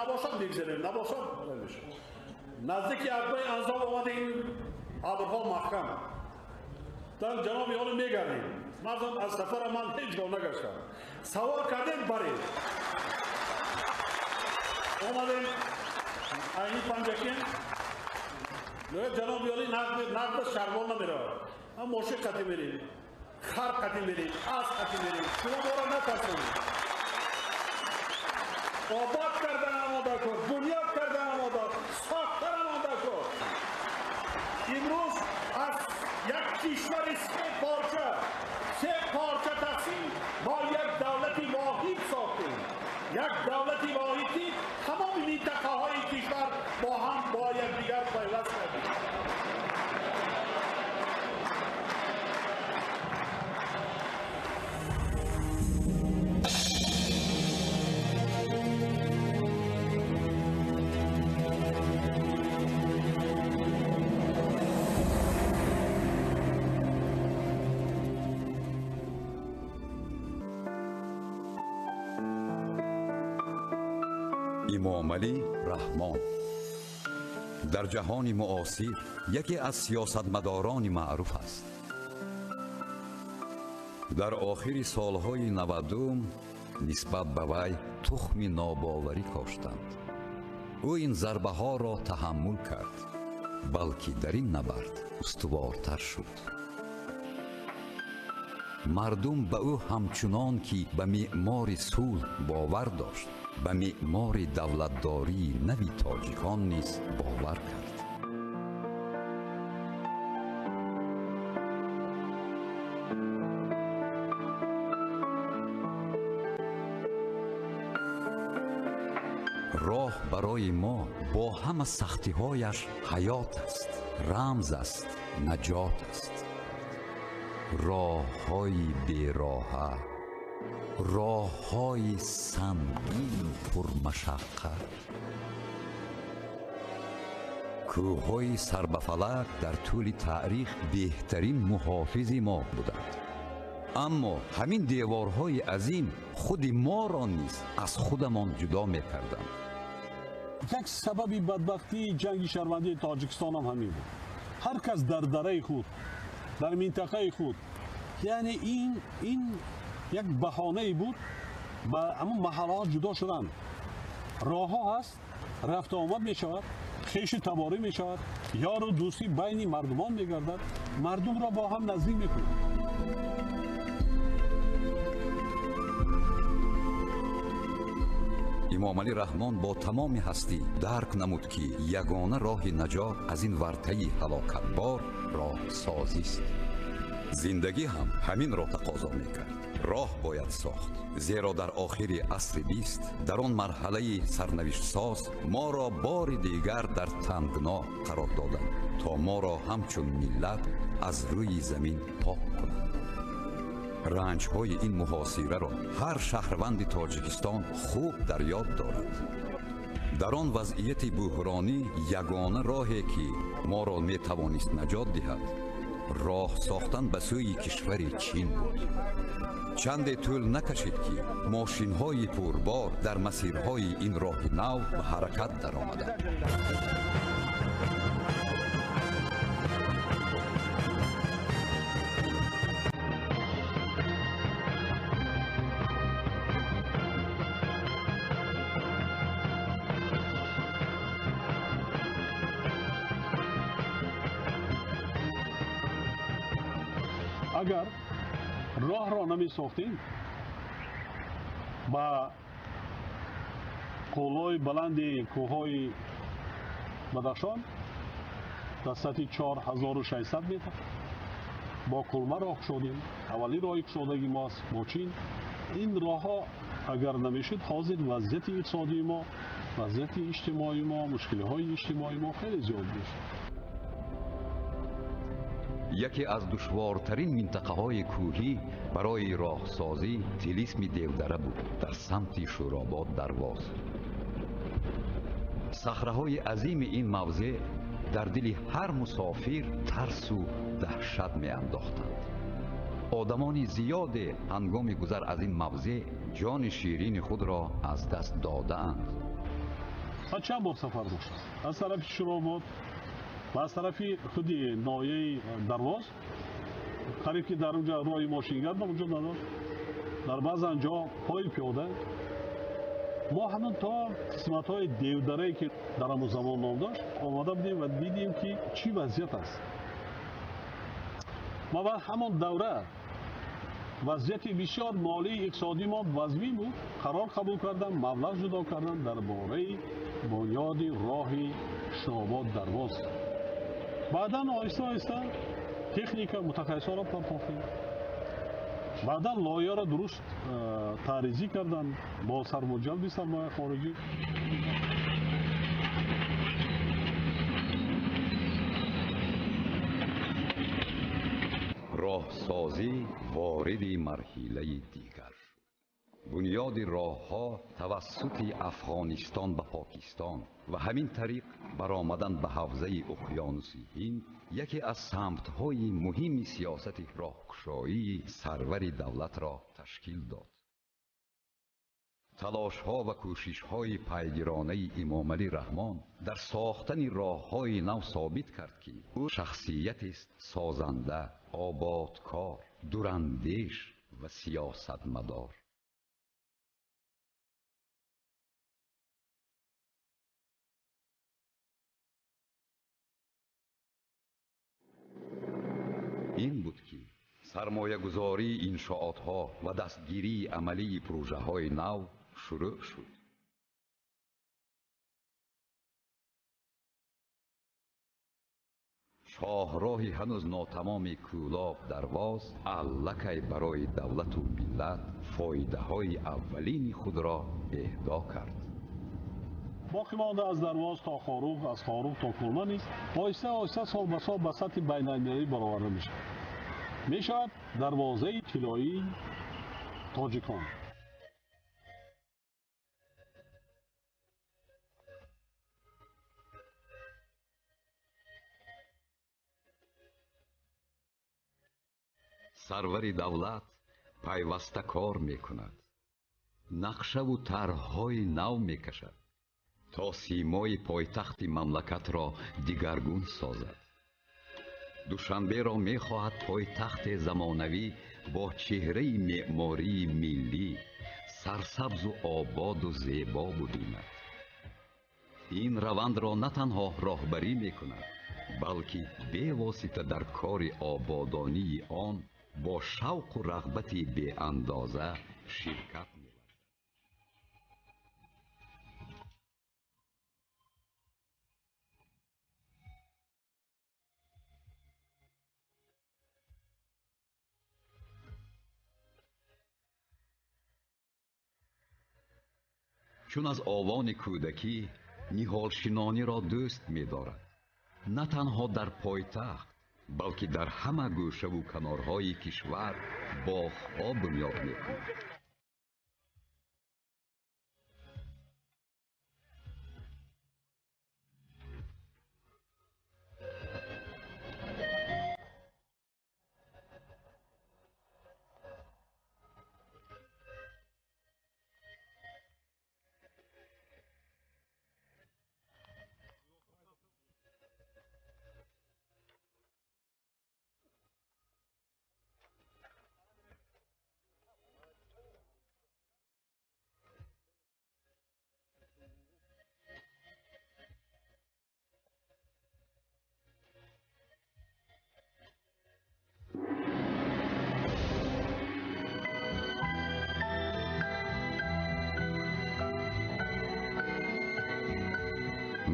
نباشد میگذاریم، نباشد نمیشه. نزدیک یقبای انزام آمده این ابرها محکم در جناب یارو میگردیم. مردم از سفر من هیچ گاه نگشتم. سوار کردیم بریم اومدیم اینی پنجکین جناب یاری نقد شربال نمیره. هم ماشین قطعی میریم، خر قطعی میریم، از قطعی میریم. شما بارا نترسونید. آباد کردن آماده کن، بنیاد کردن آماده، ساختن آماده کن. امروز از یک کشور سه پارچه تقسیم با یک دولتی واحد ساختیم. یک دولتی واحدی تمام منطقه های کشور با هم با یکدیگر پیوست کردیم. امام علی رحمان در جهان معاصر یکی از سیاستمداران معروف است. در آخر سالهای 90 نسبت به وی تخم ناباوری کاشتند. او این ضربه ها را تحمل کرد، بلکه در این نبرد استوارتر شد. مردم به او همچنان که به معمار صلح باور داشت، به معمار دولتداری نوی تاجیکان نیز باور کرد. راه برای ما با همه سختی هایش حیات است، رمز است، نجات است. راه های بیراه، راه های سنگین پر مشقت. کوه های سربفلک در طول تاریخ بهترین محافظ ما بودند. اما همین دیوارهای عظیم خود ما را نیز از خودمان جدا می‌کردند. یک سبب بدبختی جنگ شهروندی تاجیکستان هم همین بود. هر کس در دره خود، در منطقه خود، یعنی این یک بهانه بود با همون محلات جدا شدن. راه ها هست، رفت آمد می شود، خیش تباری می شود، یار و دوستی بین مردمان می گردد، مردم را با هم نزدیک می کند. امام علی رحمان با تمام هستی درک نمود که یگانه راه نجات از این ورطه هلاکتبار راه سازی است. زندگی هم همین را تقاضا میکرد. راه باید ساخت، زیرا در آخر عصر 20 در آن مرحله سرنوشت ساز ما را بار دیگر در تنگنا قرار دادند تا ما را همچون ملت از روی زمین پاک کنند. رنج های این محاصره را هر شهروند تاجیکستان خوب در یاد دارد. در آن وضعیت بحرانی یگانه راهی که ما را می توانست نجات دهد راه ساختن به سوی کشور چین بود. چند طول نکشید که ماشین های پربار در مسیرهای این راه نو به حرکت در آمدند. اگر راه را نمی ساختیم با قولای بلند کوههای بدخشان در سطح 4600 متر با کلمه راه شدیم. اولی راهی شدگی ماست با چین. این راه ها اگر نمیشد حاضر وضعیت اقتصادی ما، وضعیت اجتماعی ما، مشکل های اجتماعی ما خیلی زیاد میشه. یکی از دشوارترین منطقه های کوهی برای راهسازی طلسم دیودره بود در سمت شوراباد درواز. صخره‌های عظیم این موضع در دل هر مسافر ترس و دهشت می‌انداختند. آدمان زیاد هنگام گذر از این موضع جان شیرین خود را از دست دادند. و چند بار سفر داشتم از طرف شرابات و از طرف خود نایه درواز قریب که در اونجا راه ماشینگرد وجود نداشت در بعض انجا پای پیاده ما همون تا قسمت های دیودره که در همون زمان نام داشت آماده بودیم و دیدیم که چی وضعیت است ما و همون دوره وضعیت بسیار مالی اقتصادی ما وضعی بود قرار قبول کردم مبلغ جدا کردم درباره بنیاد راه شرابات درواز بعدا آهسته آهسته تکنیک متخصصان را پرداختیم بعدا لایه را درست طراحی کردن با سرمجلب سرمایه خارجی راهسازی وارد مرحله دیگر بنیاد راهها توسط افغانستان به پاکستان و همین طریق برآمدن به حوزه اقیانوس هند یکی از سمت‌های مهم سیاست راهگشایی سرور دولت را تشکیل داد. تلاش‌ها و کوشش‌های پیگیرانه امام علی رحمان در ساختن راه‌های نو ثابت کرد که او شخصیتی است سازنده، آبادکار، دوراندیش و سیاستمدار. این بود که سرمایه گذاری انشاءات ها و دستگیری عملی پروژه های نو شروع شد. شاهراهی هنوز ناتمام کولاب درواز علکی برای دولت و ملت فایده های اولین خود را اهدا کرد. باقی مانده از درواز تا خاروق از خاروق تا کرمان نیست آهسته آهسته سال به سال به سطح بین المللی برآورده میشه میشود دروازه طلایی تاجیکان سرور دولت پیوسته کار میکند نقشه و طرح‌های نو میکشد تا سیمای پایتخت مملکت را دیگرگون سازد. دوشنبه را می‌خواهد پایتخت زمانوی با چهره معماری ملی سرسبز و آباد و زیبا ببیند. این روند را نه تنها راهبری می‌کند بلکه به واسطه در کار آبادانی آن با شوق و رغبت بی اندازه شرکت می‌ورزد. چون از آوان کودکی نهالشنانی را دوست می‌دارد نه تنها در پایتخت بلکه در همه گوشه و کنارهای کشور باغ‌ها بنیاد می‌کند.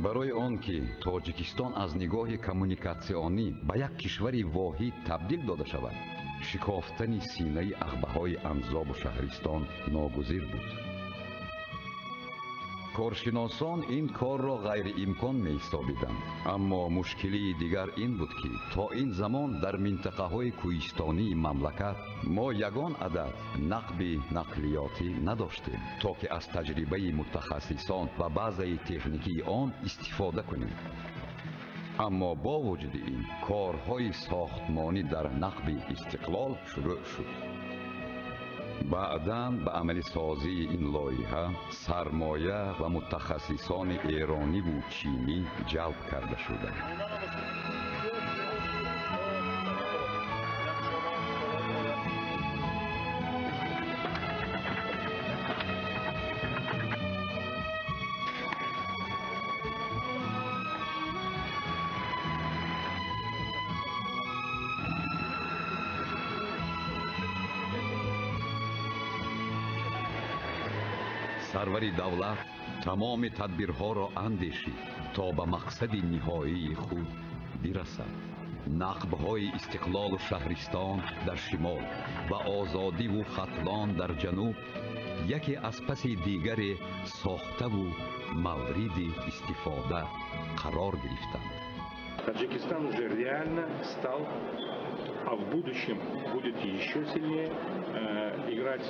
برای آنکه تاجیکستان از نگاه کمونیکاسیونی به یک کشوری واحد تبدیل داده شود شکافتن سینه عقبه‌های انزاب و شهرستان ناگزیر بود. کارشناسان این کار را غیر امکان می‌حسابیدند اما مشکلی دیگر این بود که تا این زمان در منطقه‌های کوهستانی مملکت ما یگان عدد نقب نقلیاتی نداشتیم تا که از تجربه متخصصان و بعضی تکنیکی آن استفاده کنیم. اما با وجود این کارهای ساختمانی در نقب استقلال شروع شد. بعداً به عملی سازی این لایحه سرمایه و متخصصان ایرانی و چینی جلب کرده شدند. سروری دولت تمام تدبیرها را اندیشید تا به مقصد نهایی خود برسد. نقب‌های استقلال و شهرستان در شمال و آزادی و ختلان در جنوب یکی از پس دیگری ساخته و مورد استفاده قرار گرفتند. Таджикистан уже реально стал, а в будущем будет еще сильнее играть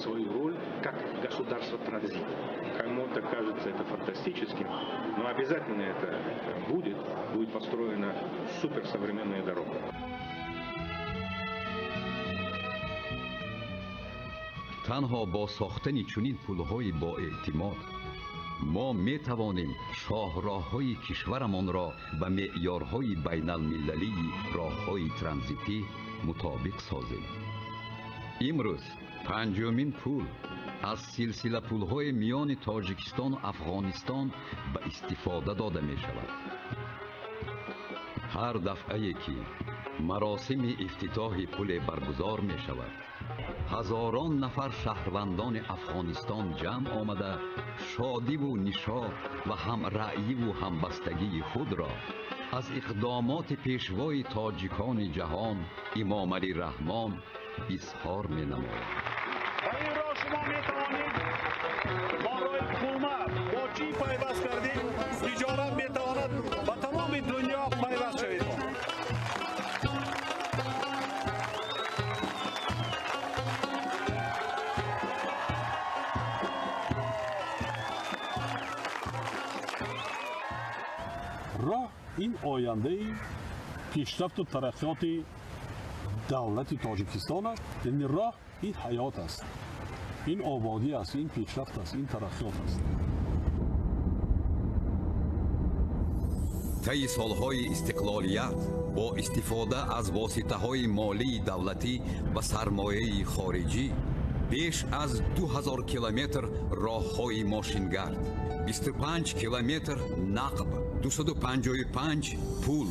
свою роль как государство-транзит. Кому-то кажется это фантастическим, но обязательно это будет построена суперсовременная дорога. تنها با ساختن چنین پل‌های با اعتماد ما می توانیم شاهراه‌های کشورمان را به معیارهای بین المللی راه‌های ترانزیتی مطابق سازیم. امروز پنجمین پل از سلسله پل‌های میان تاجیکستان و افغانستان به استفاده داده می شود. هر دفعه که مراسم افتتاح پل برگزار می شود، هزاران نفر شهروندان افغانستان جمع آمده شادی و نشاط و هم رأیی و همبستگی خود را از اقدامات پیشوای تاجیکان جهان امام علی رحمان اظهار می نماید. این را شما می توانید ما را حکومت با چی پیوست کردیم؟ تجارت می تواند با تمام دنیا پیوست شوید. راه این آینده پیشرفت و ترقیات دولت تاجیکستان است. یعنی راه این حیات است، این آبادی است، این پیشرفت است، این ترقیات است. طی سالهای استقلالیت با استفاده از واسطه‌های مالی دولتی و سرمایه خارجی بیش از 2000 کیلومتر راه‌های ماشینگرد، 25 کیلومتر نقب، 255 پل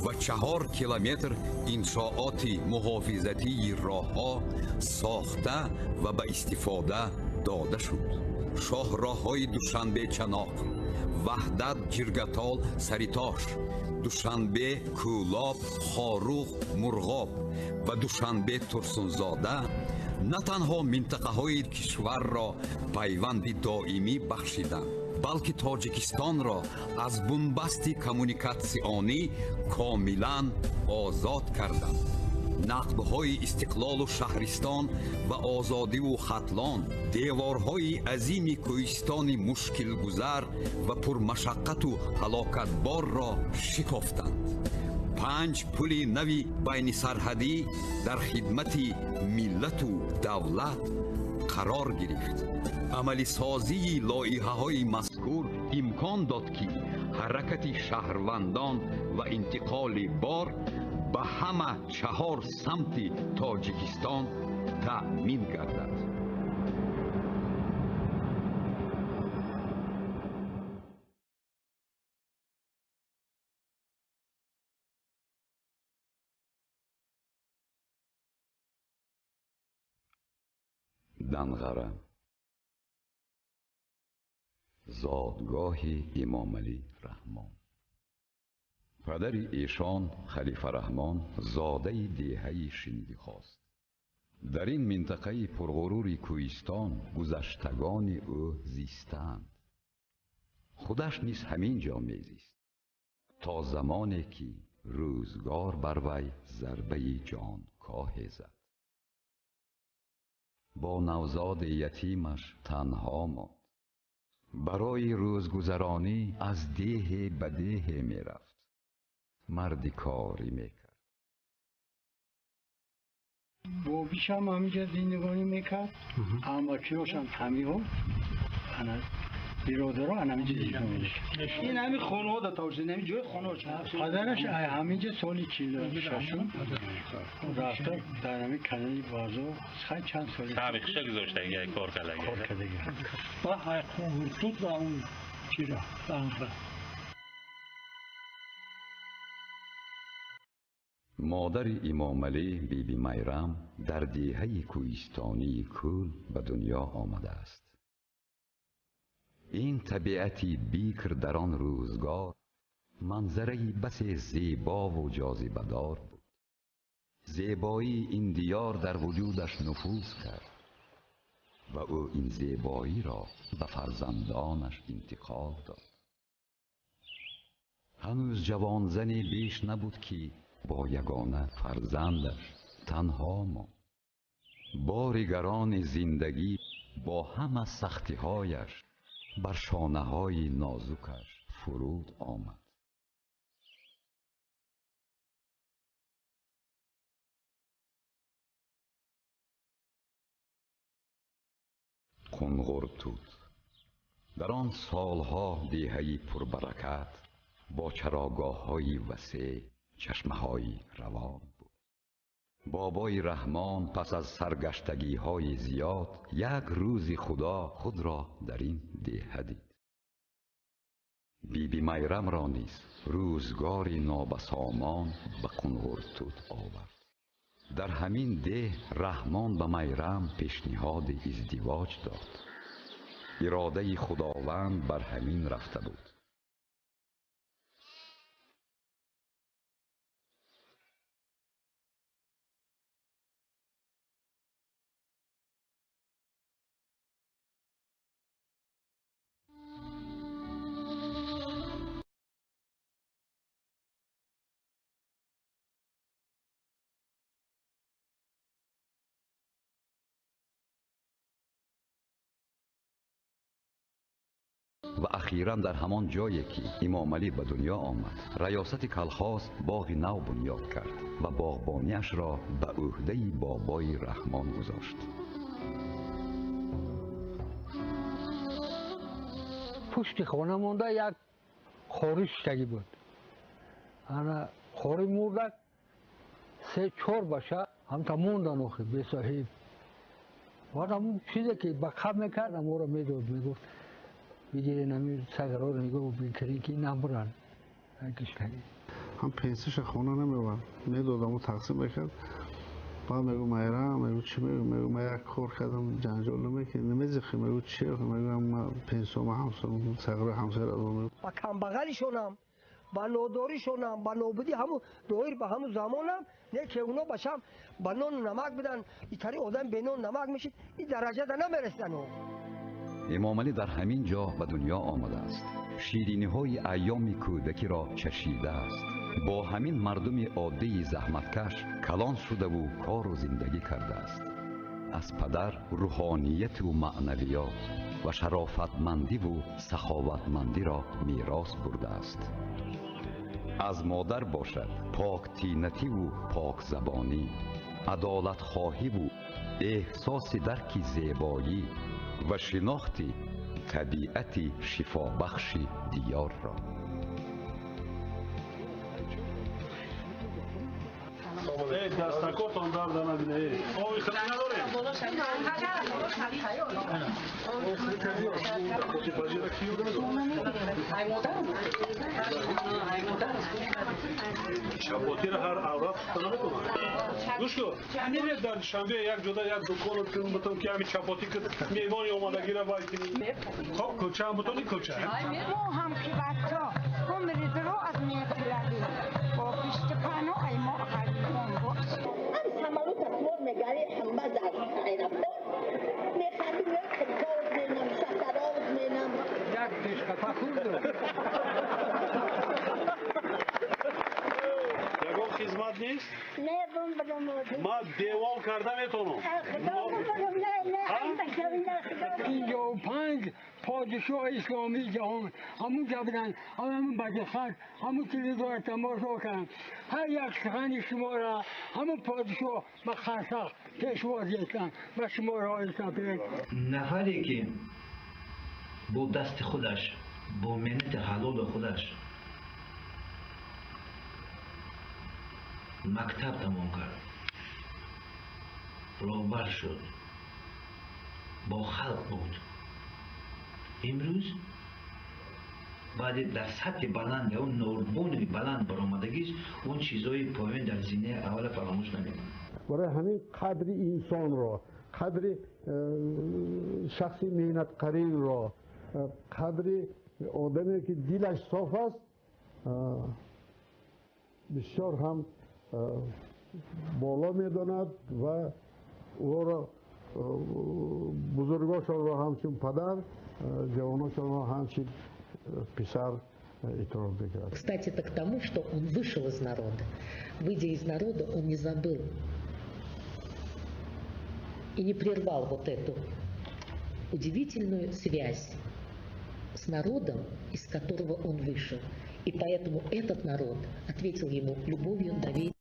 و 4 کیلومتر انشاءات محافظتی راه‌ها ساخته و به استفاده داده شد. شاهراه‌های دوشنبه چناق، وحدت جرگتال سریتاش، دوشنبه کولاب خاروق مرغاب و دوشنبه ترسونزاده نه تنها منطقه‌های کشور را پیوند دائمی بخشیدند، بلکه تاجیکستان را از بنبست کمونیکاسیونی کاملا آزاد کردند. نقب‌های استقلال و شهرستان و آزادی و ختلان دیوارهای عظیم کوهستان مشکل گذر و پرمشقت و هلاکتبار را شکافتند. 5 پل نوی بین سرحدی در خدمت ملت و دولت قرار گرفت. عملی سازی لایحه‌های مذکور امکان داد که حرکت شهروندان و انتقال بار به همه 4 سمت تاجیکستان تأمین گردد. دنغره، زادگاه امام علی رحمان. پدر ایشان خلیفه رحمان زاده دیهه شنیدی خواست. در این منطقه پرغرور کوهستان گذشتگان او زیستند. خودش نیز همین جا میزیست تا زمانی که روزگار بر وی ضربه جان کاه زد. با نوزاد یتیمش تنها ماند. برای روزگذرانی از دیه به دیه می رفت. مردی کاری می کرد. بابیش هم همینجا زندگانی میکرد اما کیوش هم همیه انا برادرها همینجا زندگانی میکرد این همین خانه ها داتا وجود همین جای خانه ها پدرش همینجا سالی 46 رفته در همین کنالی بازو خیلی چند سالی تعمیقش گذاشته اگه کار کرده با حیقون توت و اون چیرا بانقره مادر امام علی بیبی میرم در دیهه کوهستانی کول به دنیا آمده است. این طبیعتی بیکر در آن روزگار منظری بس زیبا و جاذبه‌دار بود. زیبایی این دیار در وجودش نفوذ کرد و او این زیبایی را به فرزندانش انتقال داد. هنوز جوان زنی بیش نبود که با یگانه فرزندش تنها ماند. بار گران زندگی با همه سختی‌هایش بر شانه‌های نازکش فرود آمد. قنقرتوت در آن سالها دیهه‌ای پربرکت با چراگاه‌های وسیع، چشمه‌های روان بود. بابای رحمان پس از سرگشتگی‌های زیاد یک روزی خدا خود را در این دیهه دید. بیبی میرم را نیز روزگاری نابسامان به قنقرتوت آورد. در همین دیه رحمان به میرم پیشنهاد ازدواج داد. اراده خداوند بر همین رفته بود. و اخیراً در همان جایی که امام علی به دنیا آمد ریاست کلخاس باغی نو بنیاد کرد و باغبانیش را به عهده بابای رحمان گذاشت. پشت خانه مونده یک خوری شتگی بود انا خوری مرده 3-4 باشه هم تا موندن آخه به صاحب بعد همون چیزی که بخب میکرد همون رو میداد میگفت بگیرین همین سگرها رو نگاه بکنین که این نمبرن کشتگی هم پنسیش خونه نمیبرد میدادم و تقسیم میکرد بعد میگو میرم میگو چی میگو من یک کار کردم جنجال نمیکنی نمیزخی میگو چی میگو من پنسوم همسرم سگرهای همسر از میگو با کمبغلیشونم با ناداریشونم با نابودی همون دایر به همون زمانم نه که اونا باشم با نان نمک بدن اینطوری آدم به نان نمک میشید این درجه در نمیرسن. امام علی در همین جا به دنیا آمده است. شیرینی های ایام کودکی را چشیده است. با همین مردم عادی زحمتکش کلان شده و کار و زندگی کرده است. از پدر روحانیت و معنویات و شرافتمندی و سخاوتمندی را میراث برده است. از مادر باشد پاک طینتی و پاک زبانی، عدالت خواهی و احساس درک زیبایی و شناخت طبیعت شفابخش دیار را. دستکاتان درد نبینه. آوی خیلی نداره. چپاتی را هر عورت نمیتونه. گوش کن. میره در شنبه یک جدا یک دکان کنم بتون که همین چپاتی که میوانی آمادگی را باید کنی. خب کوچه هم بتونی کوچه. میرو هم که بچه هم میرید رو از میتلدی. با پیشت پنو ای ما خریدون باش. سمالو تصور مگاری هم بزر خیرم میخوادی میخواد کار مینم شکرات مینم یک پیشکتا خورده یکم خدمت نیست؟ نه بوم بدم ما دیوال کرده میتونم. 55 پادشاه اسلامی جهان همون جبران همون بدخط همون تلویزیون تماشا کردن هر یک سخن شما را همون پادشاه به خرسخ پیشواز کردن و شما را ایستان نفری که با دست خودش با منت حلال خودش مکتب تمام کرد راهبر شد با خلق بود امروز بعد در سطح بلند اون نوربون بلند برآمدگیش اون چیزای پایین در زینه اول فراموش نمی‌کنه. برای همین قدر انسان را قدر شخصی مهنت قریل را قدر آدمی که دلش صاف است بسیار هم بالا میداند و او را بزرگاشان را همچون پدر جواناشان را همچون писар и трудно. Кстати, это к тому, что он вышел из народа. Выйдя из народа, он не забыл и не прервал вот эту удивительную связь с народом, из которого он вышел. И поэтому этот народ ответил ему любовью, доверием.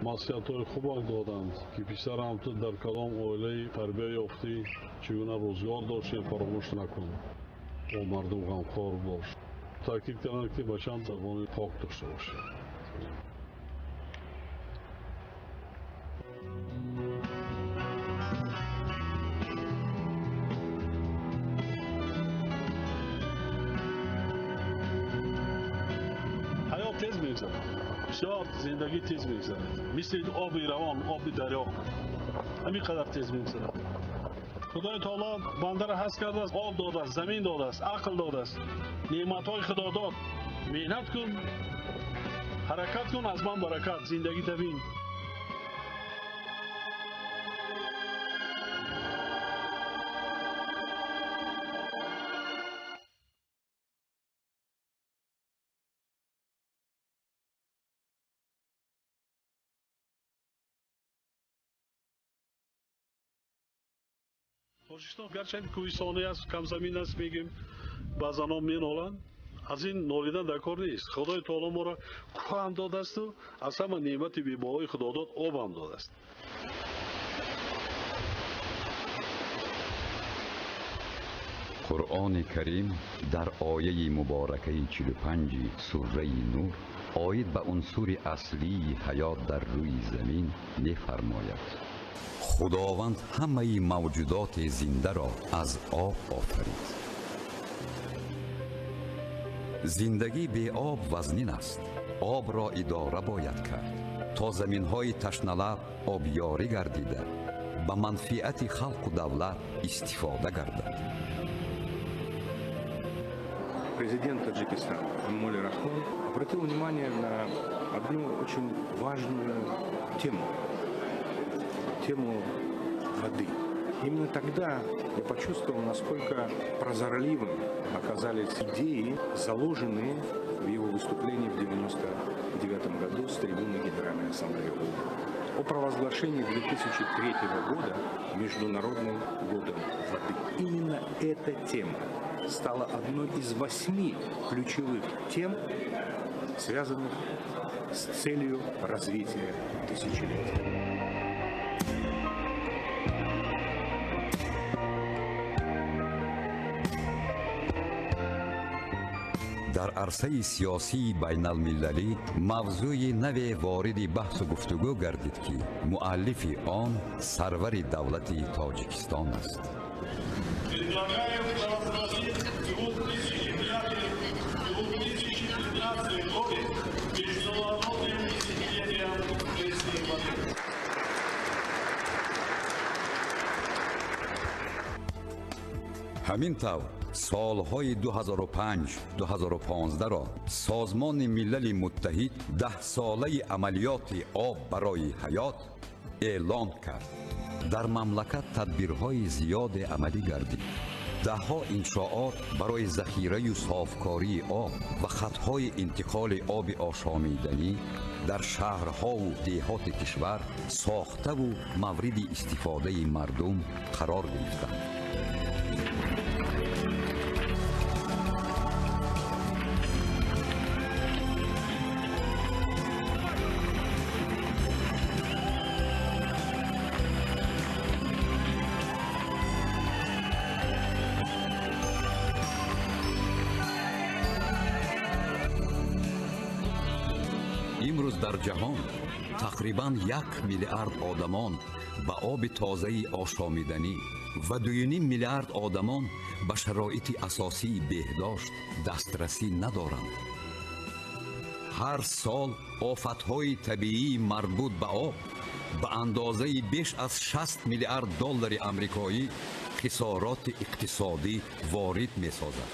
مسئولیت‌های خوب دادند که پسرم تو در کدام عائله تربیت یافتی چگونه روزگار داشتی فراموش نکن با مردم غمخوار باش تاکید کردند که بچه‌ام زبان پاک داشته باشه. حیات تیز می‌گذرد بسیار زندگی تیز می‌گذرد مثل آب روان آب دریا همین قدر تیز می‌گذرد. خدای تعالی بنده را هست کرده است آب داده است زمین داده است عقل داده است نعمت‌های خدا داد محنت کن حرکت کن از من برکت زندگی ببین. Тожикистон гарчанде кӯҳистоне аст, камзамин аст мегӯем, баъзан ҳо меноланд. аз ин нолидан дар кор нест. Худои таоло моро кӯҳ ҳам додасту аз ҳама неъмати бебоҳои худодод об ҳам додааст. قرآن کریم در آیه مبارکه 45 سوره نور آید به عنصر اصلی حیات در روی زمین می‌فرماید خداوند همه موجودات زنده را از آب آفرید. زندگی بی آب وزنین است. آب را اداره باید کرد. то заминҳои ташналаб обёрӣ гардида ба манфиати халқу давлат истифода гардад. Президент Таджикистана Эмомали Рахмон обратил внимание на одну очень важную тему воды. Именно тогда я почувствовал, насколько прозорливыми оказались идеи, заложенные в его выступлении в 1999 году с трибуны Генеральной Ассамблеи ООН о провозглашении 2003 года Международным годом воды. Именно эта тема стала одной из 8 ключевых тем, связанных с целью развития тысячелетия. дар арсаи сиёсии байналмилалӣ мавзӯи наве вориди баҳсу гуфтугӯ гардид ки муаллифи он сарвари давлати Тоҷикистон аст. ҳамин тавр солҳои 2005-2015-ро созмони милали муттаҳид 10-солаи амалиёти об барои ҳаёт эълон кард. дар мамлакат тадбирҳои зиёде амалӣ гардид. даҳҳо иншоот барои захираю софкории об ва хатҳои интиқоли оби ошомиданӣ дар шаҳрҳову деҳоти кишвар сохтаву мавриди истифодаи мардум қарор гирифтанд. имрӯз дар ҷаҳон тақрибан 1 миллиард одамон ба оби тозаи ошомиданӣ ва 2,5 миллиард одамон ба шароити асосии беҳдошт дастрасӣ надоранд. ҳар сол офатҳои табиии марбут ба об ба андозаи беш аз 60 миллиард доллари амрикоӣ хисороти иқтисодӣ ворид месозад.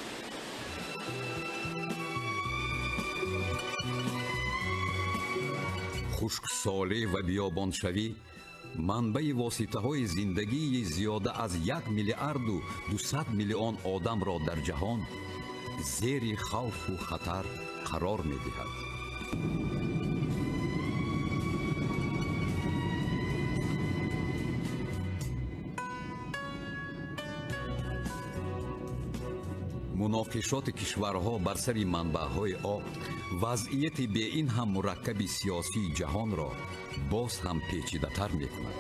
хушксолӣ ва биёбоншавӣ манбаи воситаҳои зиндагии зиёда аз 1 миллиарду 200 миллион одамро дар ҷаҳон зери хавфу хатар қарор медиҳад. муноқишоти кишварҳо бар сари манбаъҳои об вазъияти беин ҳам мураккаби сиёсии ҷаҳонро боз ҳам печидатар мекунад.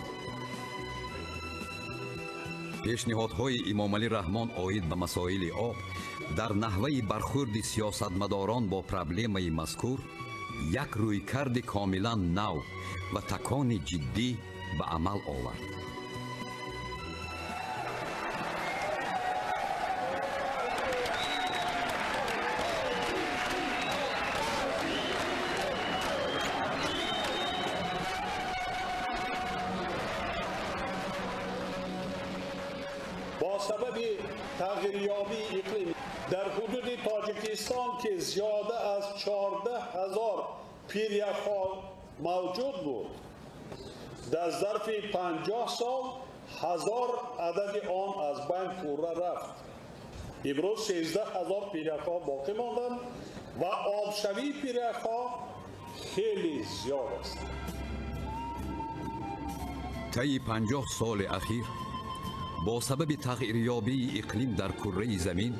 пешниҳодҳои Эмомалӣ Раҳмон оид ба масоили об дар наҳваи бархӯрди сиёсатмадорон бо проблемаи мазкур як рӯйкарди комилан нав ва такони ҷиддӣ ба амал овард. با سبب تغییریابی اقلیمی در حدود تاجیکستان که زیاده از 14,000 پیریخ‌ها موجود بود، در ظرف 50 سال 1000 عدد آن از بین فرو رفت. امروز 13,000 پیریخ‌ها باقی ماندند و آبشوی پیریخ‌ها خیلی زیاد است. طی 50 سال اخیر با سبب تغییریابی اقلیم در کره زمین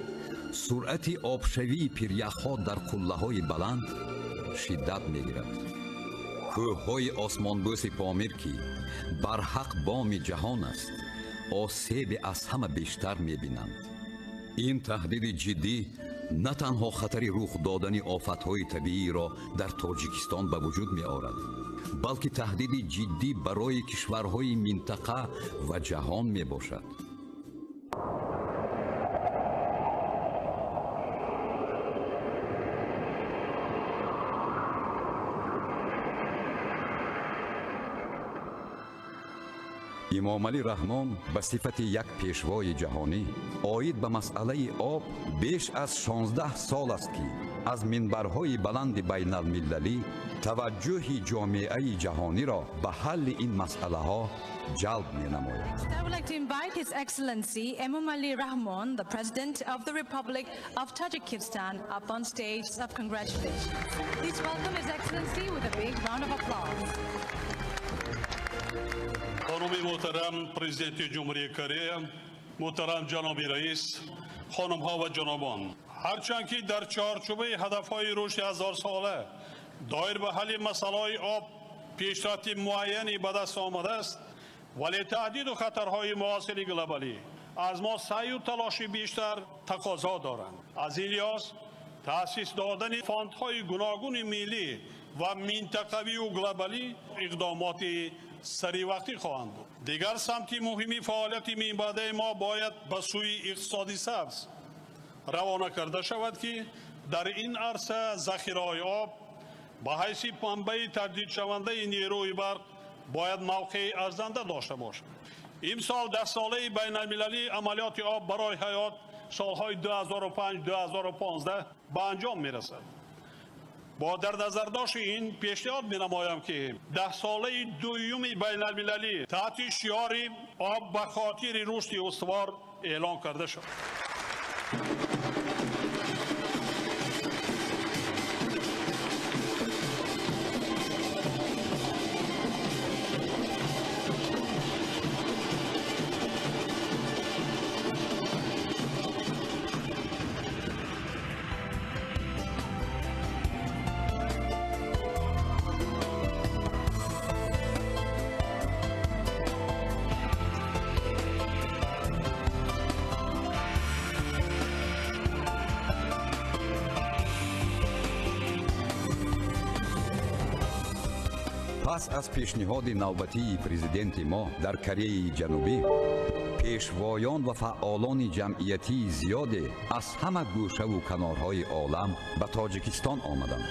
سرعت آبشوی پیریخ‌ها در قله‌های بلند شدت می‌گیرد. کوه‌های آسمانبوس پامیر که برحق بام جهان است آسیب از همه بیشتر می‌بینند. این تهدید جدی نه تنها خطر رخ دادن آفت‌های طبیعی را در تاجیکستان به وجود می‌آورد، بلکه تهدید جدی برای کشورهای منطقه و جهان میباشد. امامعلی رحمان به صفت یک پیشوای جهانی آید به مسئله آب بیش از 16 سال است که از منبرهای بلند بین المللی توجه جامعه جهانی را به حل این مسئله ها جلب می نماید. I would like to invite His Excellency Emomali Rahmon, the President of the Republic of Tajikistan, up on stage of congratulations. Please welcome His Excellency with a big round of applause. خانم محترم پرزیدنت جمهوری کره، محترم جناب رئیس، خانم ها و جنابان، هرچند که در چارچوب هدفهای رشد 1000 ساله دایر به حل مسائل آب پیشرفت معینی به دست آمده است، ولی تهدید و خطرهای معاصر گلوبالی از ما سعی و تلاش بیشتر تقاضا دارند. از این لحاظ تأسیس دادن فاندهای گوناگون ملی و منطقوی و گلوبالی اقدامات سری وقتی خواهند بود. دیگر سمت مهمی فعالیت منبع ما باید به سوی اقتصادی سبز روانه کرده شود که در این عرصه ذخیره‌های آب به حیث منبع تجدید شونده نیروی برق باید موقع ارزنده داشته باشد. امسال 10 ساله بین المللی عملیات آب برای حیات سالهای 2005-2015 به انجام می رسد. با در نظر داشت این پیشنهاد می نمایم که 10 ساله دوم بین المللی تحت شعار آب به خاطر رشد استوار اعلان کرده شد. پس از پیشنهاد نوبتی پرزیدنت ما در کره جنوبی، پیشوایان و فعالان جمعیتی زیاده از همه گوشه و کنارهای عالم به تاجیکستان آمدند.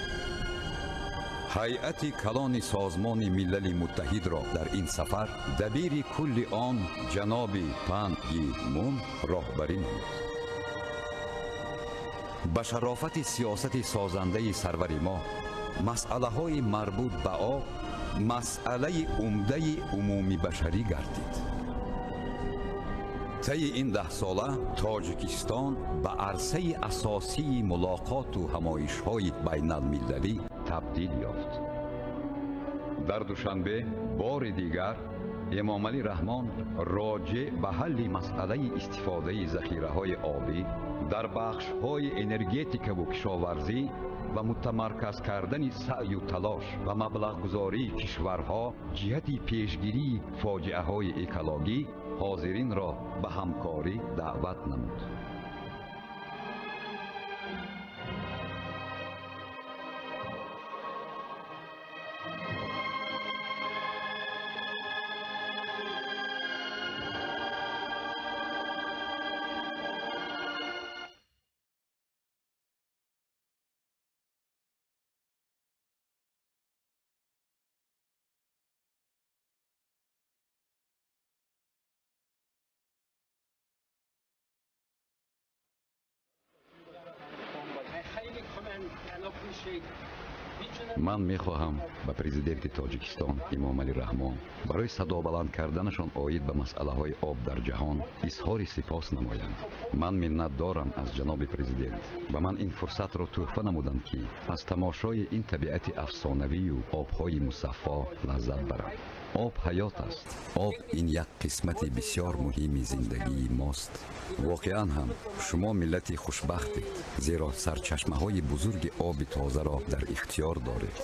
هیئت کلان سازمان ملل متحد را در این سفر دبیر کل آن جناب پان کی مون راهبری نمود. به شرافت سیاست سازنده سرور ما، مسئله های مربوط به آب مسئله عمده عمومی بشری گردید. طی این 10 ساله تاجیکستان به عرصه اساسی ملاقات و همایش‌های بین المللی تبدیل یافت. در دوشنبه بار دیگر امامعلی رحمان راجع به حل مسئله استفاده ذخیره‌های آبی در بخش‌های انرژتیک و کشاورزی و متمرکز کردن سعی و تلاش و مبلغ گذاری کشورها جهت پیشگیری فاجعه های اکولوژی حاضرین را به همکاری دعوت نمود. من میخواهم به پرزیدنت تاجیکستان امامعلی رحمان برای صدا بلند کردنشان آید به مسئله های آب در جهان اظهار سپاس نمایم. من منت دارم از جناب پرزیدنت و من این فرصت را تحفه نمودم که از تماشای این طبیعت افسانوی و آبهای مصفا لذت برم. آب حیات است. آب این یک قسمت بسیار مهم زندگی ماست. واقعا هم شما ملت خوشبختید، زیرا سرچشمه های بزرگ آب تازه را در اختیار دارید.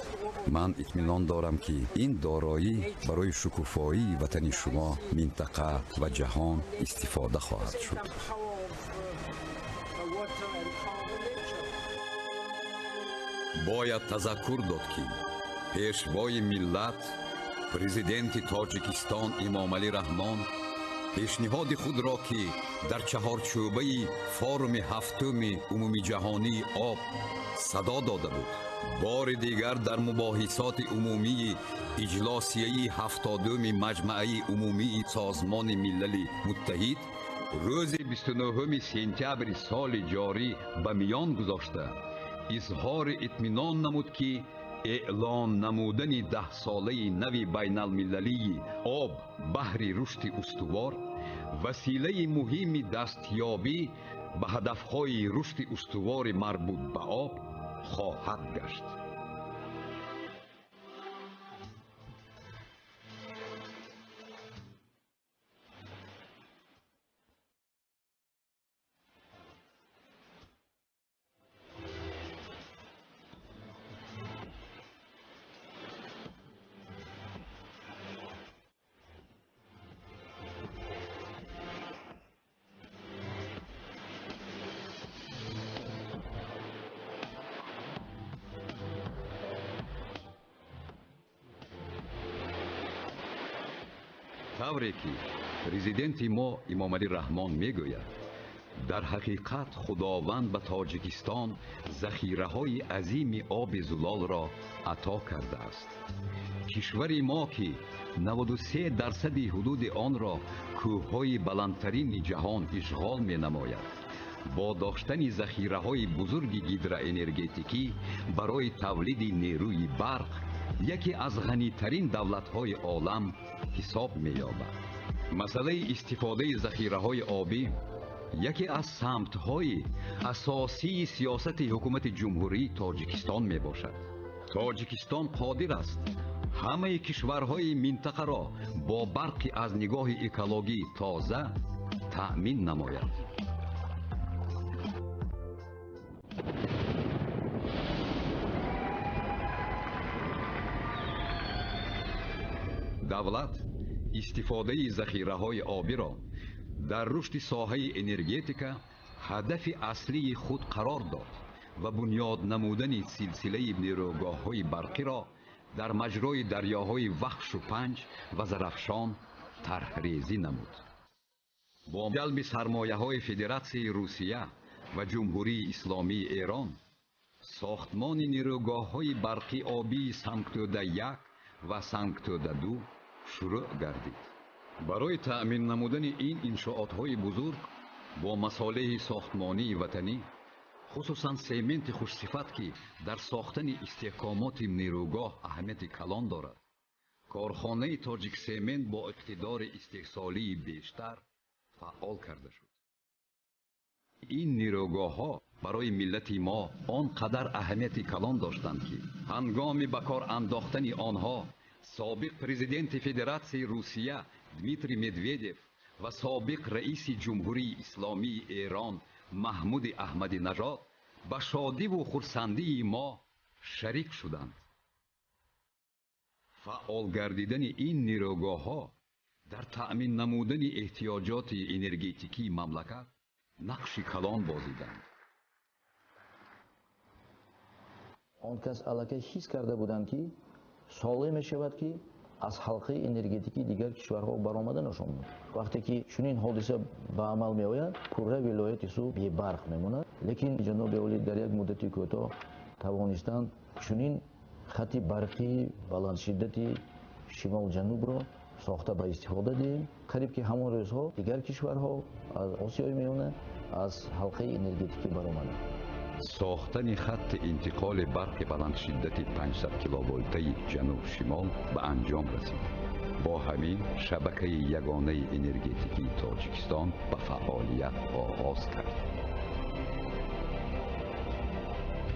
من اطمینان دارم که این دارایی برای شکوفایی وطن شما، منطقه و جهان استفاده خواهد شد. باید تذکر داد که پیشوای ملت پرزیدنت تاجیکستان امامعلی رحمان پیشنهاد خود را که در چهارچوبه فورم هفتم عمومی جهانی آب صدا داده بود، بار دیگر در مباحثات عمومی اجلاسیه 70 مجمع عمومی سازمان ملل متحد روز 29 سپتامبر سال جاری به میان گذاشته اظهار اطمینان نمود که اعلان نمودن 10 ساله نوی بین المللی آب بهر رشد استوار وسیله مهم دستیابی به هدفهای رشد استوار مربوط به آب خواهد گشت. طوری که پرزیدنت ما امامعلی رحمان میگوید در حقیقت خداوند به تاجیکستان ذخیره‌های عظیم آب زلال را عطا کرده است. کشور ما که 93% حدود آن را کوههای بلندترین جهان اشغال می‌نماید با داشتن ذخیره‌های بزرگ هیدروانرژتیکی برای تولید نیروی برق یکی از غنی‌ترین دولت‌های عالم حساب می‌یابد. مسئله استفاده ذخیره‌های آبی یکی از سمت‌های اساسی سیاست حکومت جمهوری تاجیکستان میباشد. تاجیکستان قادر است همه کشورهای منطقه را با برقی از نگاه اکولوژی تازه تأمین نماید. دولت استفاده ذخیره‌های آبی را در رشد ساحه انرژتیکا هدف اصلی خود قرار داد و بنیاد نمودن سلسله نیروگاه‌های برقی را در مجرای دریاهای وخش و پنج و زرافشان طرح‌ریزی نمود. با جلب سرمایه‌های فدراسیون روسیه و جمهوری اسلامی ایران ساختمان نیروگاه‌های برقی آبی سانکتودا 1 و سانکتودا 2 شروع گردید. برای تأمین نمودن این انشاءات‌های بزرگ با مصالح ساختمانی وطنی خصوصاً سیمنت خوشصفت که در ساختن استحکامات نیروگاه اهمیت کلان دارد، کارخانه تاجیک سیمنت با اقتدار استحصالی بیشتر فعال کرده شد. این نیروگاه‌ها برای ملت ما آنقدر اهمیت کلان داشتند که هنگام به کار انداختن آنها سابق پرزیدنت فدراسیون روسیه دمیتری مدویدیو و سابق رئیس جمهوری اسلامی ایران محمود احمدی نژاد به شادی و خرسندی ما شریک شدند. فعال گردیدن این نیروگاه‌ها در تأمین نمودن احتیاجات انرژتیکی مملکت نقش کلان بازیدند. آن کس علاقه حس کرده بودند که ساله می شود که از حلقه انرژتیکی دیگر کشورها برآمده نشون. وقتی که چنین حادثه به عمل می آید پوره ولایت سو بی برق میماند. لیکن جناب اولی در یک مدتی کوتاه توانستند چنین خط برقی بلند شدتی شمال جنوب را ساخته به استفاده دهیم. قریب که همان روزها دیگر کشورها از آسیای میانه از حلقه انرژتیکی برآمده. ساختن خط انتقال برق بلند شدت 500 کیلوولتی جنوب شمال به انجام رسید. با همین شبکه یگانه انرژتیکی تاجیکستان به فعالیت آغاز کرد.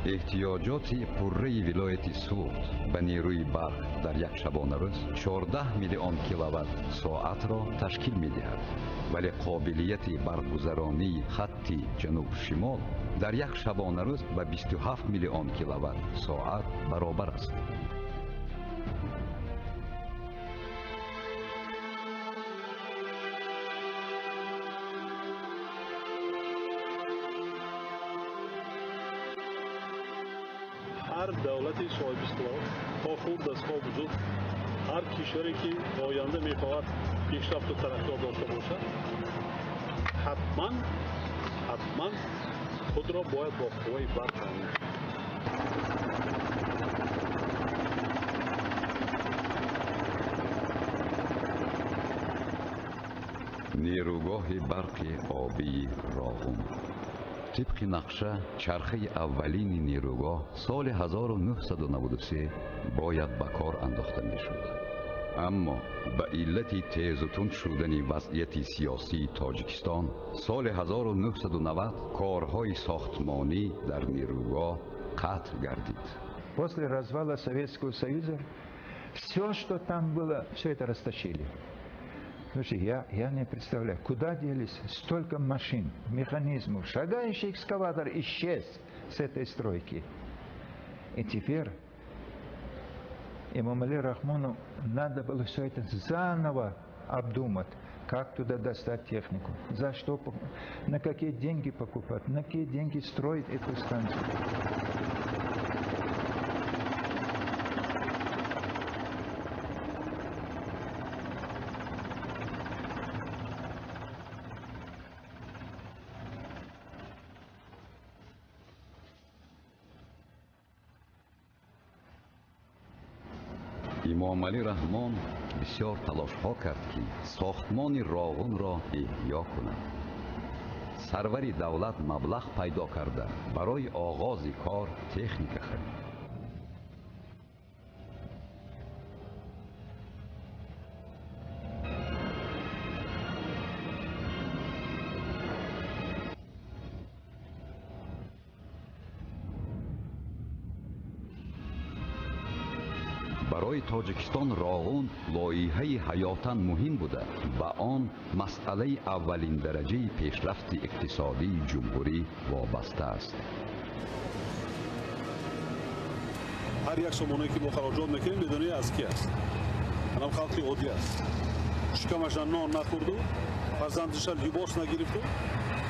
احتیاجات پره ولایت سوخت به نیروی برق در یک شبانه روز 14 میلیون کیلووات ساعت را تشکیل می‌دهد، ولی قابلیت برگزرانی خط جنوب شمال در یک شبانه روز به 27 میلیون کیلووات ساعت برابر است. هر دولتی صاحب استقلال با خوب دستگاه وجود هر کشوری که آینده میخواهد پیشرفت و ترقی داشته باشد حتما خود را باید با قوه برق تامین نیروگاه برق آبی راغون. طبق نقشه چرخه اولین نیروگاه سال 1993 باید به کار انداخته می شد. اما به علت تیز و تند شدن وضعیت سیاسی تاجیکستان سال 1990 کارهای ساختمانی در نیروگاه قطع گردید. После развала Советского Союза все, что там было, все это растащили. Слушай, я не представляю, куда делись столько машин, механизмов. Шагающий экскаватор исчез с этой стройки. И теперь Эмомали Рахмону надо было все это заново обдумать, как туда достать технику, за что, на какие деньги покупать, на какие деньги строить эту станцию. امامعلی رحمان بسیار تلاش ها کرد که ساختمان راغون را احیا کند. سروری دولت مبلغ پیدا کرده برای آغاز کار تکنیک خرید. برای تاجیکستان راغون لایحه حیاتاً مهم بوده. به آن مسئله اولین درجه پیشرفت اقتصادی جمهوری وابسته است. هر یک سامانه‌ای که ما خراجات میکنیم بدونی از کی است. همه خلق عادی است. شکمش نان نخورد، فرزندش لباس نگرفت،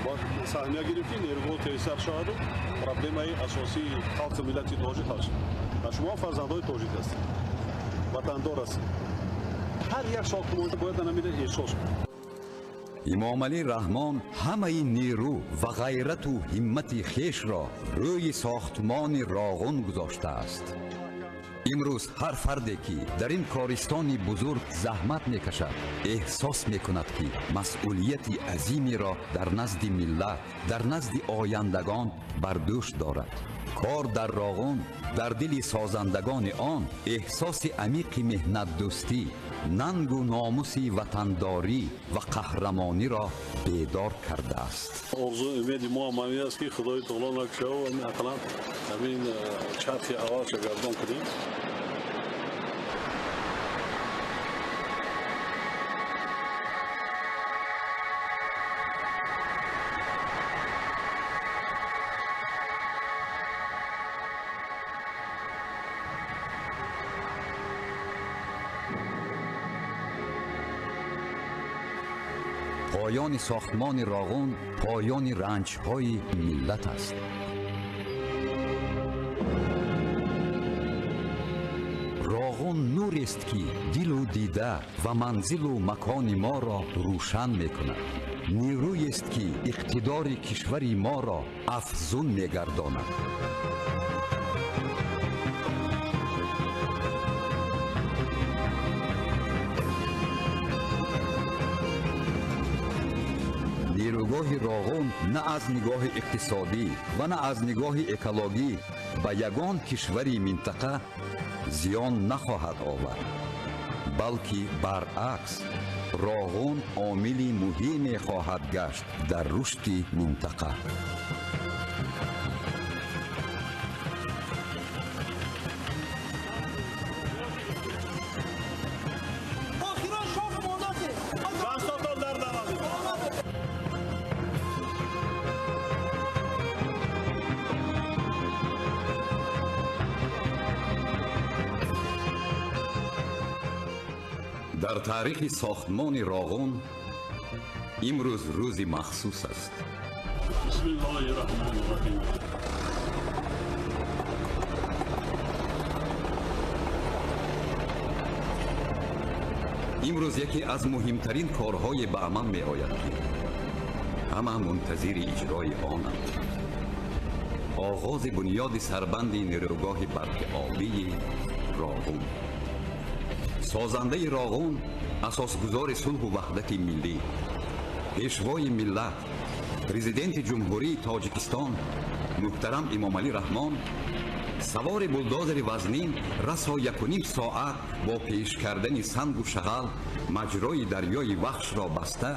با سهمیه گرفتی نیروگاه تیسر شد. پرابلمای اساسی خلق ملت تاجیک است. شما فرزندای تاجیک هستید. وطندار هستید. هر یک ساختمان باید نمیده احساس کنید. امامعلی رحمان همه نیرو و غیرت و همت خیش را روی ساختمان راغون گذاشته است. امروز هر فردی که در این کارستان بزرگ زحمت میکشد احساس میکند که مسئولیت عظیمی را در نزد ملت، در نزد آیندگان بر دوش دارد. کار در راغون در دل سازندگان آن احساس عمیق مهنت دوستی، ننگ و ناموس وطنداری و قهرمانی را بیدار کرده است. آرزو امید ما همین است که خدای تعالی نکشه و همین اقلا همین چرخی اول گردان کنیم. پایان ساختمان راغون پایان رنج‌های ملت است. راغون نور است که دل و دیده و منزل و مکان ما را روشن می‌کند. نیروی است که اقتدار کشور ما را افزون می‌گرداند. نیروگاه راغون نه از نگاه اقتصادی و نه از نگاه اکولوژی به یگان کشوری منطقه زیان نخواهد آورد، بلکه برعکس راغون عامل مهمی خواهد گشت در رشد منطقه. در تاریخ ساختمان راغون امروز روزی مخصوص است. بسم الله الرحمن الرحیم. امروز یکی از مهمترین کارهای به عمل می آید که همه منتظر اجرای آنند. آغاز بنیاد سربند نیروگاه برق آبی راغون. سازنده راغون اساسگزار صلح و وحدت ملی، пешвои миллат, президенти ҷумҳурии тоҷикистон муҳтарам эмомалӣ раҳмон савори булдозери вазнин расо 1.5 соат бо пеш кардани сангу шағал маҷрои дарёи вахшро баста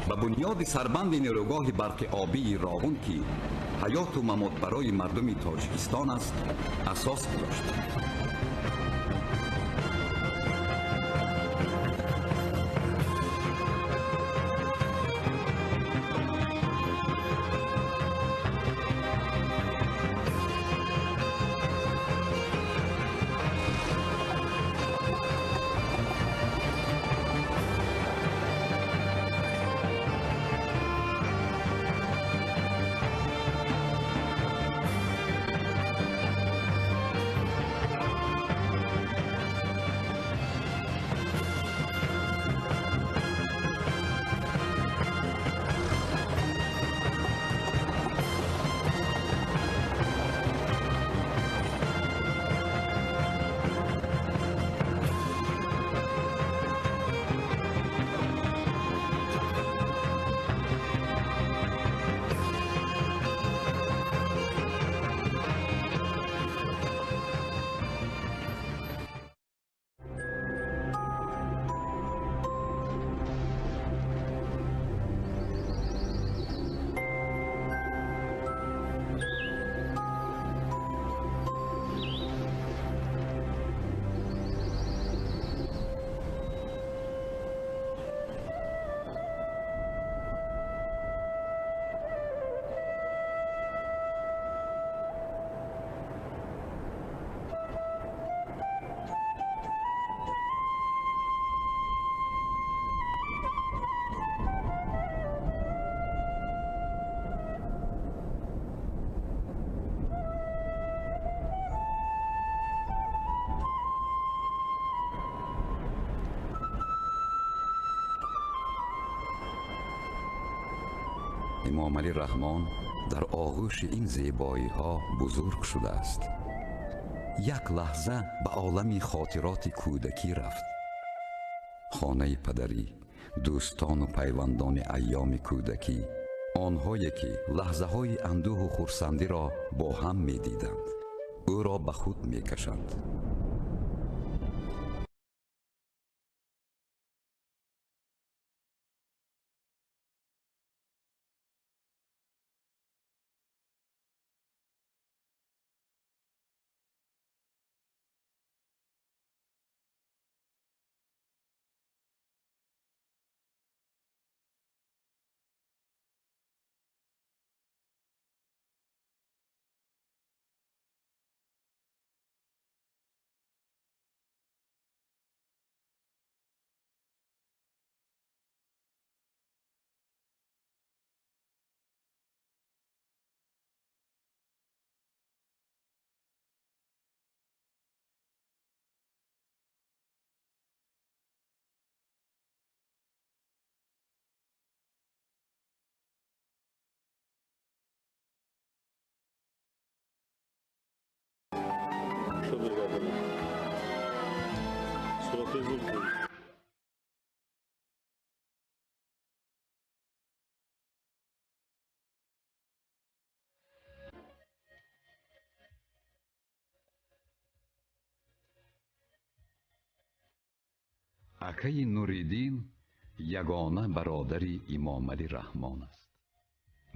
ба бунёди сарбанди нерӯгоҳи барқи обии Ровун ки ҳаёту мамот барои мардуми Тоҷикистон аст асос гузоштанд. امامعلی رحمان در آغوش این زیبایی ها بزرگ شده است. یک لحظه به عالم خاطرات کودکی رفت. خانه پدری، دوستان و پیوندان ایام کودکی، آنهایی که لحظه های اندوه و خرسندی را با هم می دیدند، او را به خود می کشند. акаи Нуриддин ягона бародари Эмомалӣ Раҳмон аст.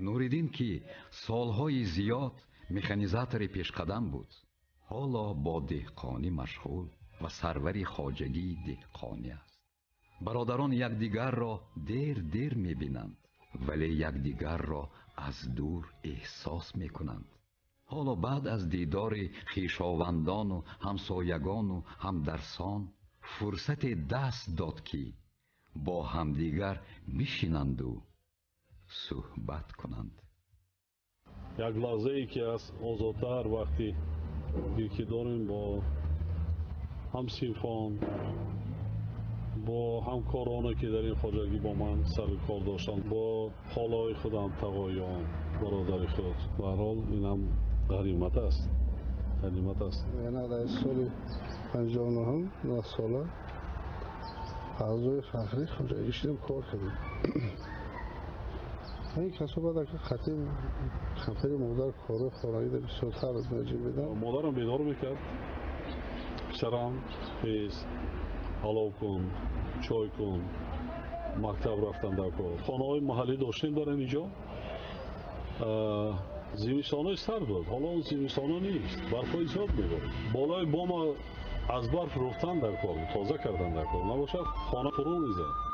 Нуриддин ки солҳои зиёд механизатори пешқадам буд, ҳоло бо деҳқонӣ машғул ва сарвари хоҷагии деҳқонӣ аст. бародарон якдигарро дер мебинанд, вале якдигарро аз дур эҳсос мекунанд. ҳоло баъд аз дидори хишовандону ҳамсоягону ҳамдарсон фурсате даст дод ки бо ҳамдигар бишинанду суҳбат кунанд. як лаҳзае ки аз озодтар вақти ки дорем бо ҳамсинфон, бо ҳамкороне ки дар ин хоҷагӣ бо ман сари кор доштанд, бо холаҳои худам, тағоён, бародари худ, ба ҳар ҳол инам ғанимат аст. яна дар соли 59 9 сола аъзои фахрии хоҷагӣ шудем, кор кардем. این کسا که خطیم خمپری مادر کاره خورایی در بسیارتر از نجیب میدن. مادرم بیدار میکرد. پسرم خیز حلاو کن، چای کن، مکتب رفتن در کار. خانه های محلی داشتیم داریم اینجا. زمستان های سرد بود. حالا اون زمستان ها نیست. برف های زیاد میبارد. بالای بام از برف رفتن در کار. تازه کردن در کار. نباشد خانه فرو میزد.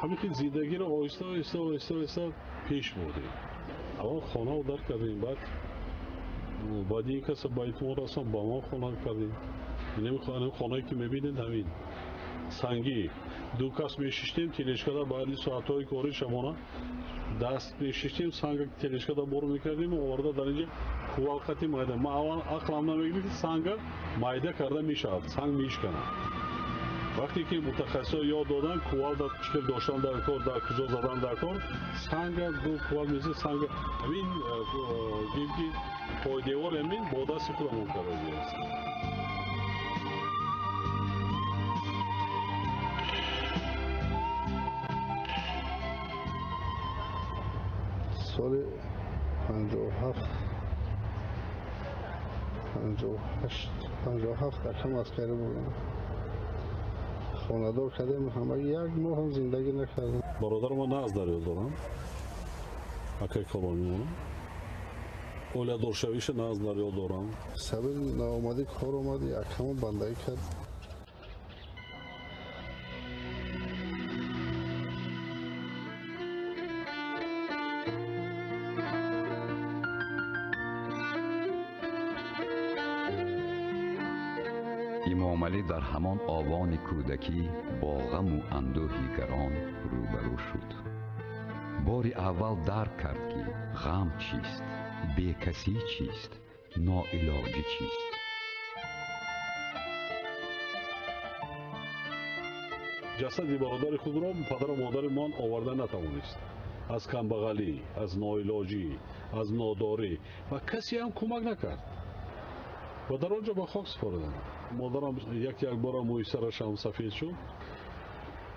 همین که زندگی رو آهسته آهسته پیش بردیم. اول خانه رو در کردیم، بعد این کس باید ما را با ما خانه کردیم. این خانه‌ای که میبینید همین سنگی دو کس میشیشتیم تلشکده بعدی ساعتهای کاری شمانه دست میشیشتیم سنگ تلشکده برو میکردیم و آورده در اینجا کوال خطی مایده. ما اول عقلم نمیگیره که سنگ مایده کرده میشود، سنگ میشکنه. وقتی که متخصصا یاد دادن کوال در چطور داشتن در کار، در کجا زدن در کار، سنگ دو کوال میزه سنگ همین گیمگی پای دیوار همین با دست خودمون کرده است. سال 57 اکم عسکری بودم. خاندار کردیم، همه یک ماه هم زندگی نکردم. برادر ما نه از دریال دارم، اکای کلانی مونم. اولا دورشویش نه از دریال دارم. سبب ناآمدی کار آمدی، اکم بندگی کرد. امام علی در همان آوان کودکی با غم و اندوهی گران روبرو شد. بار اول درک کرد که غم چیست، بیکسی چیست، ناعلاجی چیست. جسد برادر خود را پدر و مادرمان آورده نتوانست. از کمبغلی، از ناعلاجی، از ناداری و کسی هم کمک نکرد. و در آنجا به خاک سپردند. مادرم یک بار موی سرش هم سفید شد.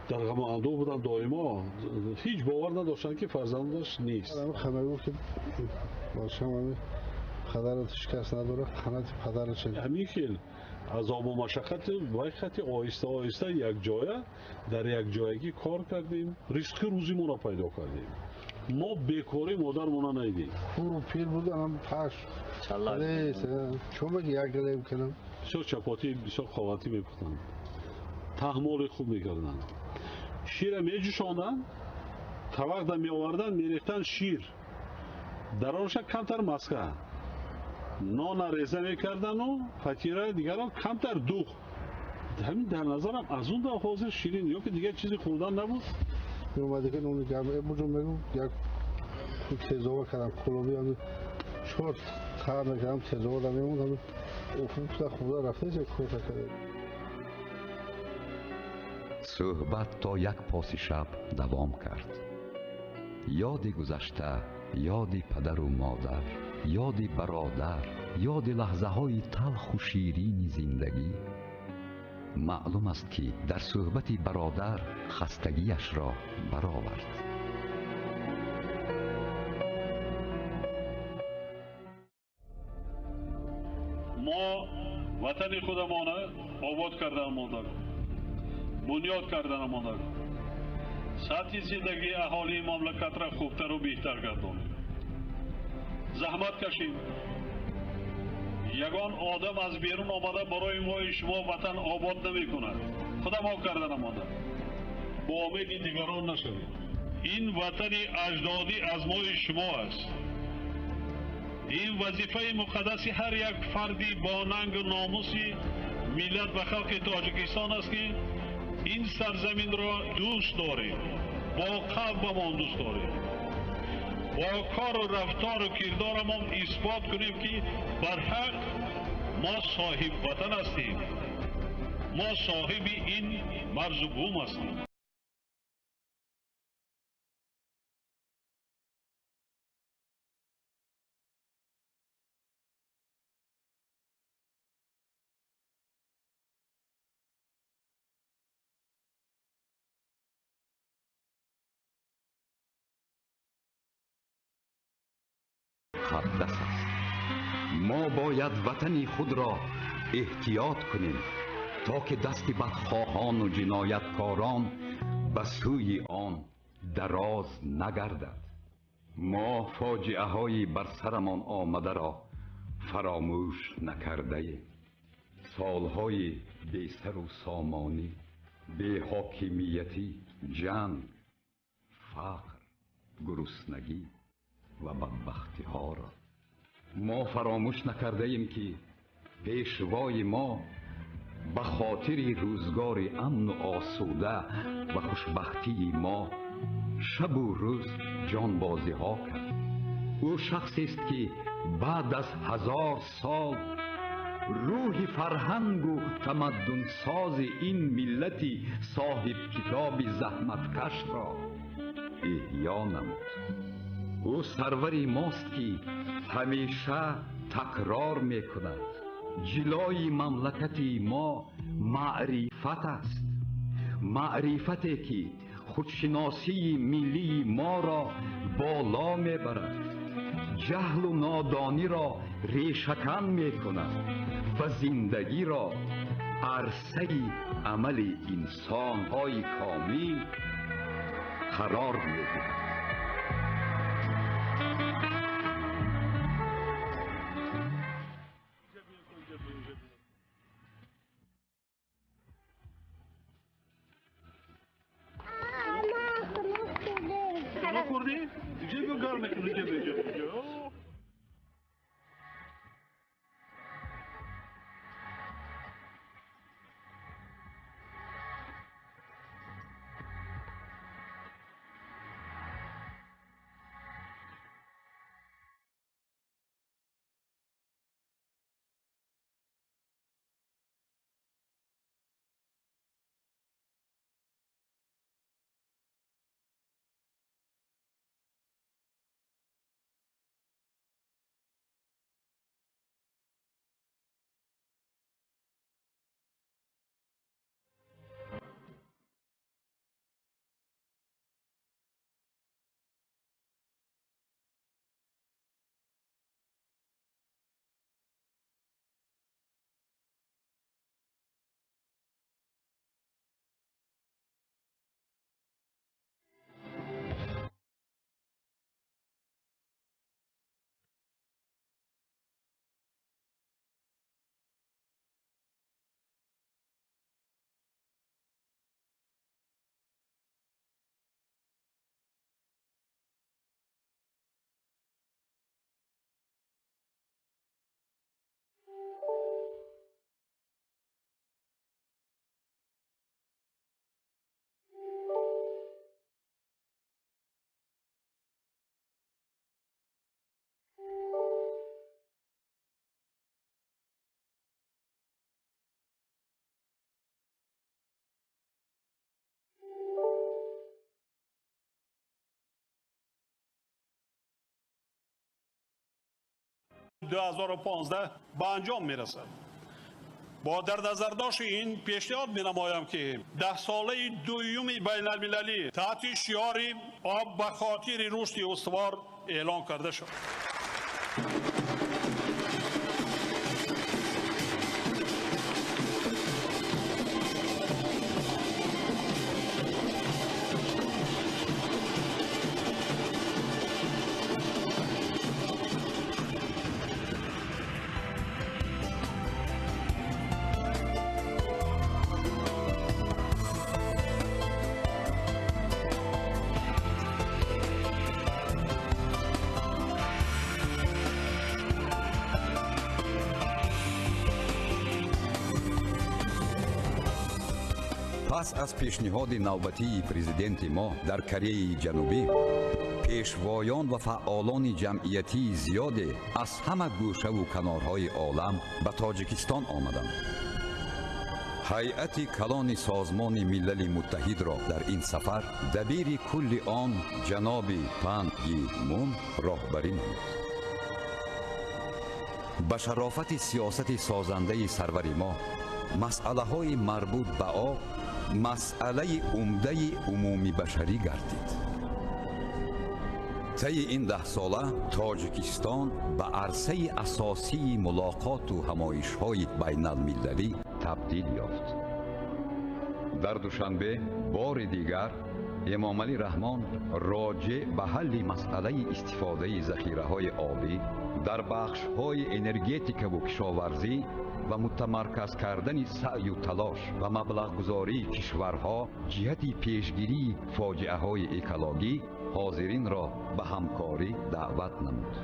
در غم و اندوه بودن دائما، هیچ باور نداشتن که فرزندش نیست. همه بود که باشم همه پدرت شکست نداره، قنات پدرش همین خیل عذاب و مشقت و خطی آهسته آهسته یک جایه در یک جایگی کار کردیم، رزق روزیمون را پیدا کردیم. ما بیکاری مادرمون ندیدیم. پور پیر بودم پاش چون بگی یک گلیم کنم بسیار چپاتی بسیار خواهاتی میپختن، تحمال خوب میکردن، شیر میجوشاندن، طبق می آوردن میریختن شیر در آنش کمتر مسکه، نان ریزه میکردن و فطیره دیگران کمتر دوغ. همین در نظرم از اون در حاضر شیرین یا که دیگه چیزی خوردن نبود. اومده که اون گرمه بجون بگو یک تیزاوه کردم کلوبی هم چهار تر نکردم تیزاوه در میموندم افت خدا رفته چه کوتا کرده. صحبت تا یک پاس شب دوام کرد. یادی گذشته، یادی پدر و مادر، یادی برادر، یادی لحظه های تلخ و شیرین زندگی. معلوم است که در صحبت برادر خستگیش را برآورد. ما وطن خودمان آباد کردن ماندک، بنیاد کردن ماندک، سطح زندگی اهالی مملکت را خوبتر و بهتر گردانیم. زحمت کشیم. یگان آدم از بیرون آمده برای ما شما وطن آباد نمی کند. خدا ما کردن ماندک. با امید دیگران نشوید. این وطن اجدادی از ما شما است. این وظیفه مقدس هر یک فردی با ننگ و ناموسی ملت و خلق تاجیکستان است که این سرزمین را دوست داریم، با قلب ما دوست داریم، با کار و رفتار و کردارمان اثبات کنیم که بر حق ما صاحب وطن هستیم. ما صاحب این مرز و بوم هستیم. مقدس است. ما باید وطن خود را احتیاط کنیم تا که دست بدخواهان و جنایتکاران به سوی آن دراز نگردد. ما فاجعه های بر سرمان آمده را فراموش نکرده ایم. سالهای بی سر و سامانی، بی حاکمیتی، جنگ، فقر، گرسنگی و بدبختی ها را ما فراموش نکرده ایم که پیشوای ما به خاطر روزگار امن و آسوده و خوشبختی ما شب و روز جانبازی ها کرد. او شخصی است که بعد از 1000 سال روح فرهنگ و تمدن ساز این ملتی صاحب کتاب زحمتکش را احیا نمود. او سروری ماست که همیشه تکرار می کند جلوی مملکت ما معرفت است، معرفتی که خودشناسی ملی ما را بالا می برد، جهل و نادانی را ریشه‌کن می کند و زندگی را عرصه عمل انسان های کامل قرار می دهد. و 2015 به انجام میرسد. با در نظر داشت این پیشنهاد می نمایم که 10 ساله دوم بین المللی تحت شعار آب به خاطر رشد استوار اعلان کرده شد. پس از پیشنهاد نوبتی پرزیدنت ما در کره جنوبی، پیشوایان و فعالان جمعیتی زیاده از همه گوشه و کنارهای عالم به تاجیکستان آمدند. ҳайати калони созмони милали муттаҳидро дар ин сафар дабири кулли он ҷаноби Пан Ги Мун роҳбарӣ намуд. ба шарофати сиёсати созандаи сарвари мо масъалаҳои марбут ба об масъалаи умдаи умуми башарӣ гардид. طی این 10 ساله تاجیکستان به عرصه اساسی ملاقات و همایش‌های بین المللی تبدیل یافت. در دوشنبه بار دیگر امام علی رحمان راجع به حل مسئله استفاده ذخیره‌های آبی در بخش‌های انرژتیک و کشاورزی و متمرکز کردن سعی و تلاش و مبلغ گذاری کشورها جهت پیشگیری فاجعه‌های اکولوژی حاضرین را به همکاری دعوت نمود.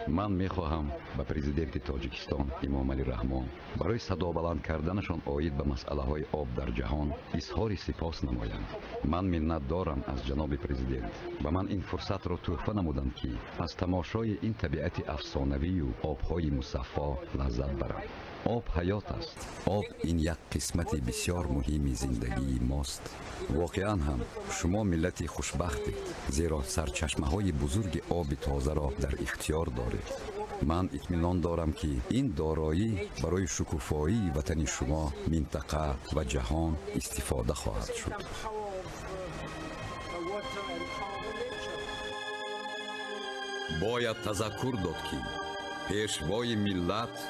من میخواهم به پرزیدنت تاجیکستان امام علی رحمان برای صدا بلند کردنشان آید به مسئله های آب در جهان اظهار سپاس نمایم. من منت دارم از جناب پرزیدنت و من این فرصت را تحفه نمودم که از تماشای این طبیعت افسانوی و آبهای مصفا لذت برم. آب حیات است. آب این یک قسمت بسیار مهم زندگی ماست. واقعا هم شما ملت خوشبختید زیرا سرچشمه های بزرگ آب تازه را در اختیار دارید. من اطمینان دارم که این دارایی برای شکوفایی وطن شما، منطقه و جهان استفاده خواهد شد. باید تذکر داد که پیشوای ملت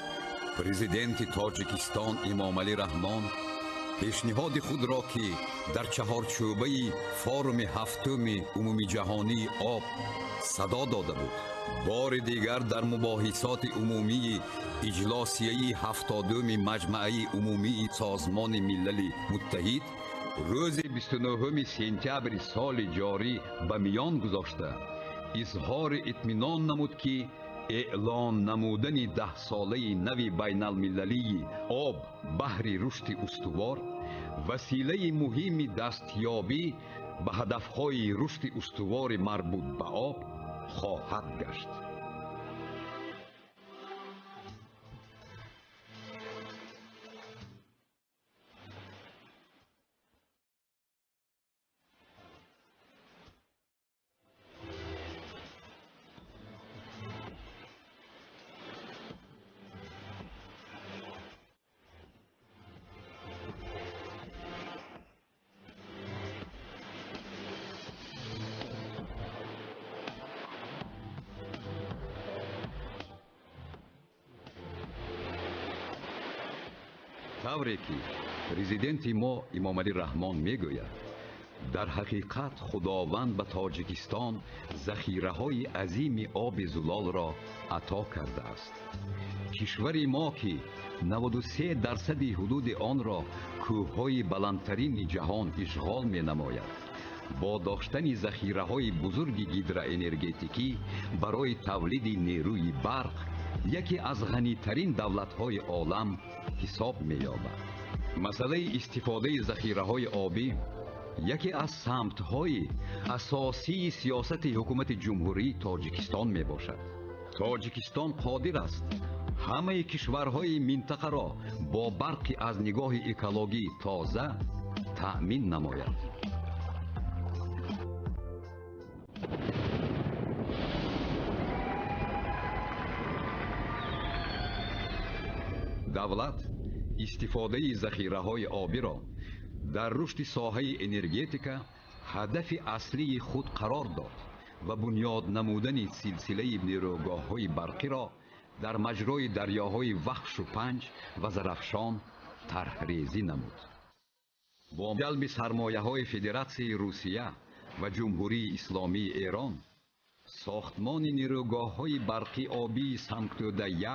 پرزیدنت تاجیکستان امام علی رحمان پیشنهاد خود را که در چهارچوبه فورم هفتم عمومی جهانی آب صدا داده بود، بار دیگر در مباحثات عمومی اجلاسیه 70 مجمع عمومی سازمان ملل متحد روز 29 سپتامبر سال جاری به میان گذاشته اظهار اطمینان نمود که اعلان نمودن 10 ساله نوی بین المللی آب بهر رشد استوار وسیله مهم دستیابی به هدفهای رشد استوار مربوط به آب خواهد گشت. طوری که پرزیدنت ما امام علی رحمان میگوید در حقیقت خداوند به تاجیکستان ذخیره های عظیم آب زلال را عطا کرده است. کشور ما که 93% حدود آن را کوههای بلندترین جهان اشغال می نماید، با داشتن ذخیره های بزرگ هیدروانرژتیکی برای تولید نیروی برق یکی از غنیترین دولت‌های عالم حساب می‌یابد. مسئله استفاده ذخیره‌های آبی یکی از سمت‌های اساسی سیاست حکومت جمهوری تاجیکستان میباشد. تاجیکستان قادر است همه کشورهای منطقه را با برقی از نگاه اکولوژی تازه تأمین نماید. دولت استفاده ذخیره‌های آبی را در رشد ساحه انرژتیک هدف اصلی خود قرار داد و بنیاد نمودن سلسله نیروگاه‌های برقی را در مجرای دریاهای وخش و پنج و زرافشان طرح‌ریزی نمود. با جلب سرمایه‌های فدراسیون روسیه و جمهوری اسلامی ایران ساختمان نیروگاه‌های برقی آبی سانکتودا 1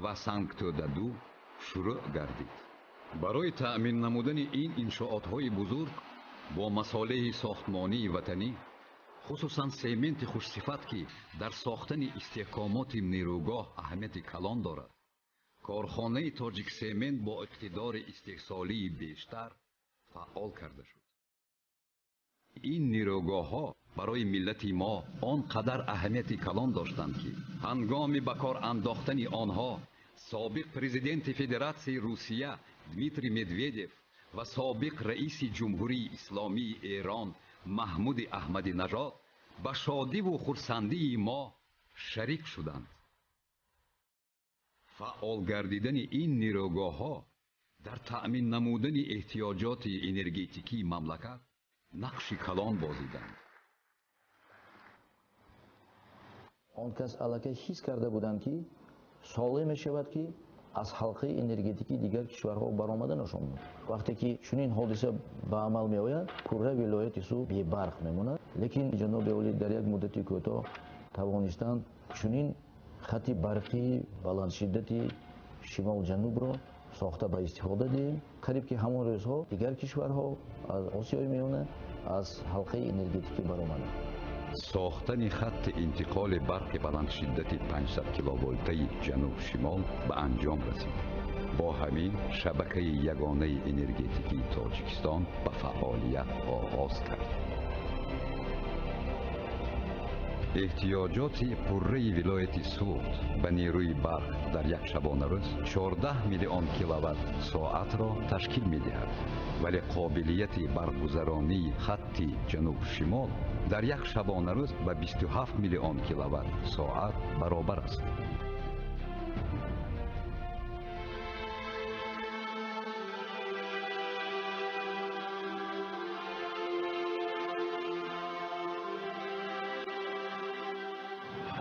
و سانکتودا 2 شروع گردید. برای تأمین نمودن این انشاءات‌های بزرگ با مصالح ساختمانی وطنی، خصوصاً سیمنت خوشصفت که در ساختن استحکامات نیروگاه اهمیت کلان دارد، کارخانه تاجیک سیمنت با اقتدار استحصالی بیشتر فعال کرده شد. این نیروگاه‌ها برای ملت ما آنقدر اهمیت کلان داشتند که هنگام به کار انداختن آنها سابق پرزیدنت فدراسیون روسیه دمیتری مدویدف و سابق رئیس جمهوری اسلامی ایران محمود احمدی نژاد به شادی و خرسندی ما شریک شدند. فعال گردیدن این نیروگاه‌ها در تأمین نمودن احتیاجات انرژتیکی مملکت نقش کلان بازیدند. آن کس علاقه حس کرده بودند که ساله می شود که از حلقه انرژتیکی دیگر کشورها برآمده نشون بود. وقتی که چنین حادثه به عمل می آید، پوره ولایت سو بی برق میماند. لیکن جناب اولی در یک مدتی کوتاه توانستند چنین خط برقی بلند شدتی شمال جنوب را ساخته به استفاده دهیم. قریب که همون روزها دیگر کشورها از آسیای میانه از حلقه انرژتیکی برآمده. ساختن خط انتقال برق بلند شدت 500 کیلوولتی جنوب شمال به انجام رسید. با همین شبکه یگانه انرژتیکی تاجیکستان به فعالیت آغاز کرد. احتیاجات پره ولایت سوخت به نیروی برق در یک شبانه روز 14 میلیون کیلووات ساعت را تشکیل می‌دهد، ولی قابلیت برگزرانی خط جنوب شمال در یک شبانه روز به 27 میلیون کیلووات ساعت برابر است.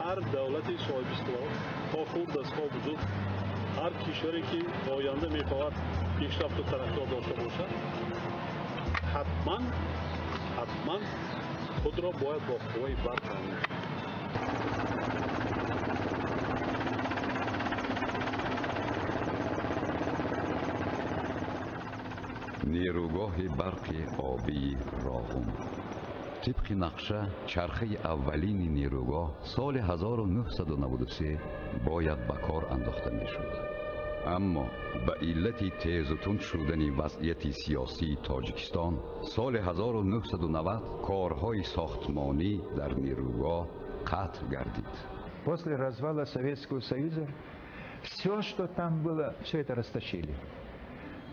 هر دولتی صاحب استقلال با خود دستگاه بزرگ، هر کشوری که آینده میخواهد پیشرفت و ترقی داشته باشد، حتما خود را باید با قوه برق تامین کند. نیروگاه برق آبی راغون طبق نقشه چرخه اولین نیروگاه سال 1993 باید به کار انداخته می شد. اما به علت تیز و تند شدن وضعیت سیاسی تاجیکستان سال 1990 کارهای ساختمانی در نیروگاه قطع گردید. После развала Советского Союза все, что там было, все это растащили.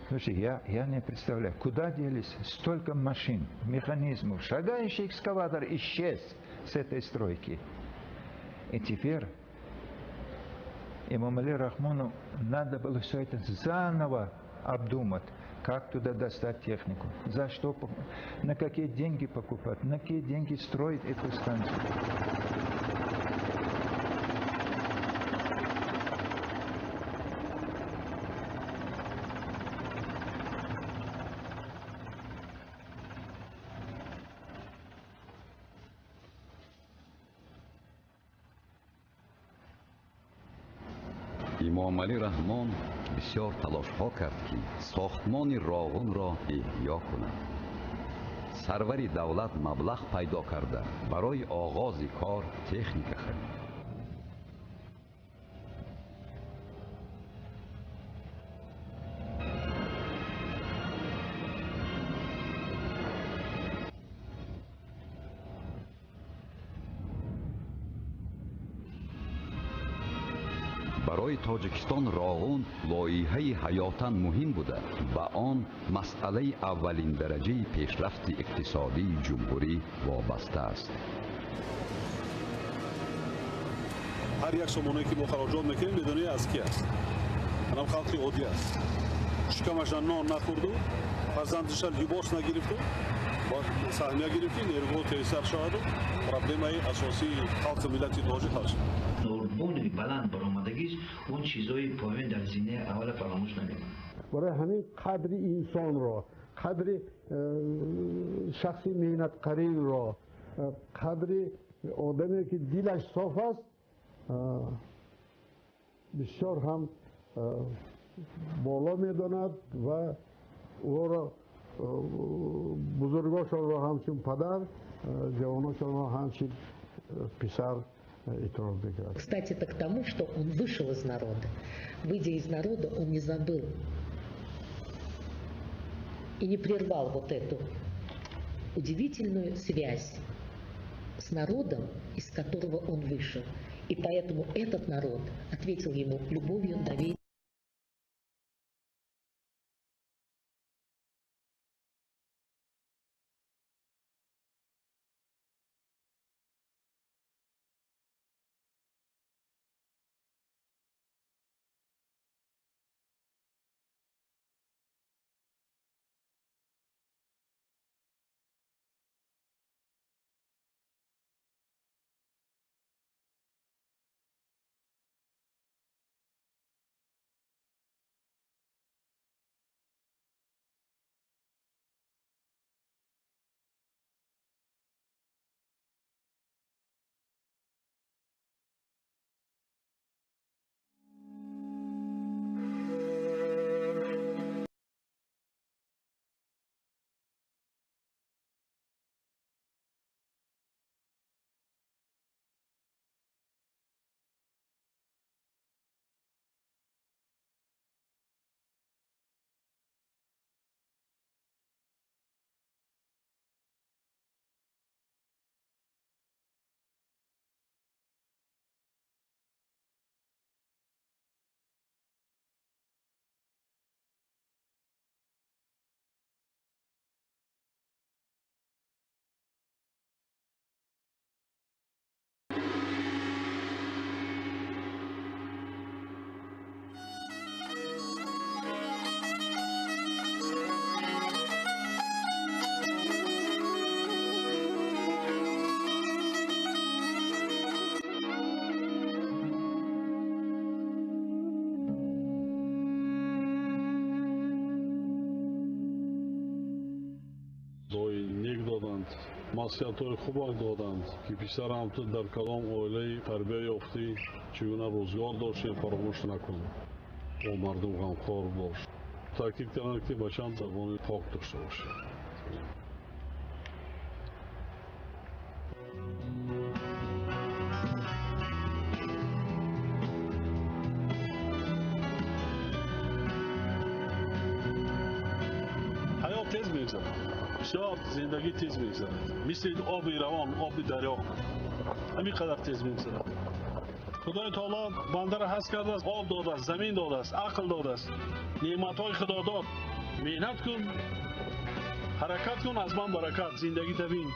Слушай, я не представляю, куда делись столько машин, механизмов. Шагающий экскаватор исчез с этой стройки. И теперь Эмомали Рахмону надо было все это заново обдумать, как туда достать технику, за что, на какие деньги покупать, на какие деньги строить эту станцию. امامعلی رحمان بسیار تلاش‌ها کرد که ساختمان راغون را احیا کند. سروری دولت مبلغ پیدا کرده برای آغاز کار تکنیک خرید. برای تاجیکستان راغون لایحه حیاتاً مهم بوده. به آن مسئله اولین درجه پیشرفت اقتصادی جمهوری وابسته است. هر یک سامانه‌ای که ما خراجات میکنیم میدونی از کی است؟ همه خلق عادی است. شکمش نان نخورد، فرزندش لباس نگرفت، با سهمیه گرفتی نیروگاه تیسر شد. پرابلمای اساسی خلق ملت تاجیک هست. نوربون بلند برآمدگیش اون چیزای پایین در زینه اول فراموش نمی‌کنه. برای همین قدر انسان را، قدر شخصی مهنت قریل را، قدر آدمی که دلش صاف است بسیار هم بالا میداند و او را بزرگاشان را همچون پدر جواناشان را همچون پسر اعتراف میکرد. Кстати, это к тому, что он вышел из народа. Выйдя из народа, он не забыл и не прервал вот эту удивительную связь с народом, из которого он вышел. И поэтому этот народ ответил ему любовью, доверием. مسئولیت‌های خوب دادند که پسرم تو در کدام عائله تربیت یافتی چگونه روزگار داشته فراموش نکنی با مردم غمخوار باش. تاکید کردند که بچه‌م زبان پاک داشته باشه. حیات تیز می‌گذرد. بسیار زندگی تیز می‌گذرد. مثل آب روان، آب دریا. همین قدر تیز می‌گذرد. خدای تعالی بنده را هست کرده است، آب داده است، زمین داده است، عقل داده است. نعمت‌های خدا داد. محنت کن. حرکت کن، از من برکت، زندگی ببین.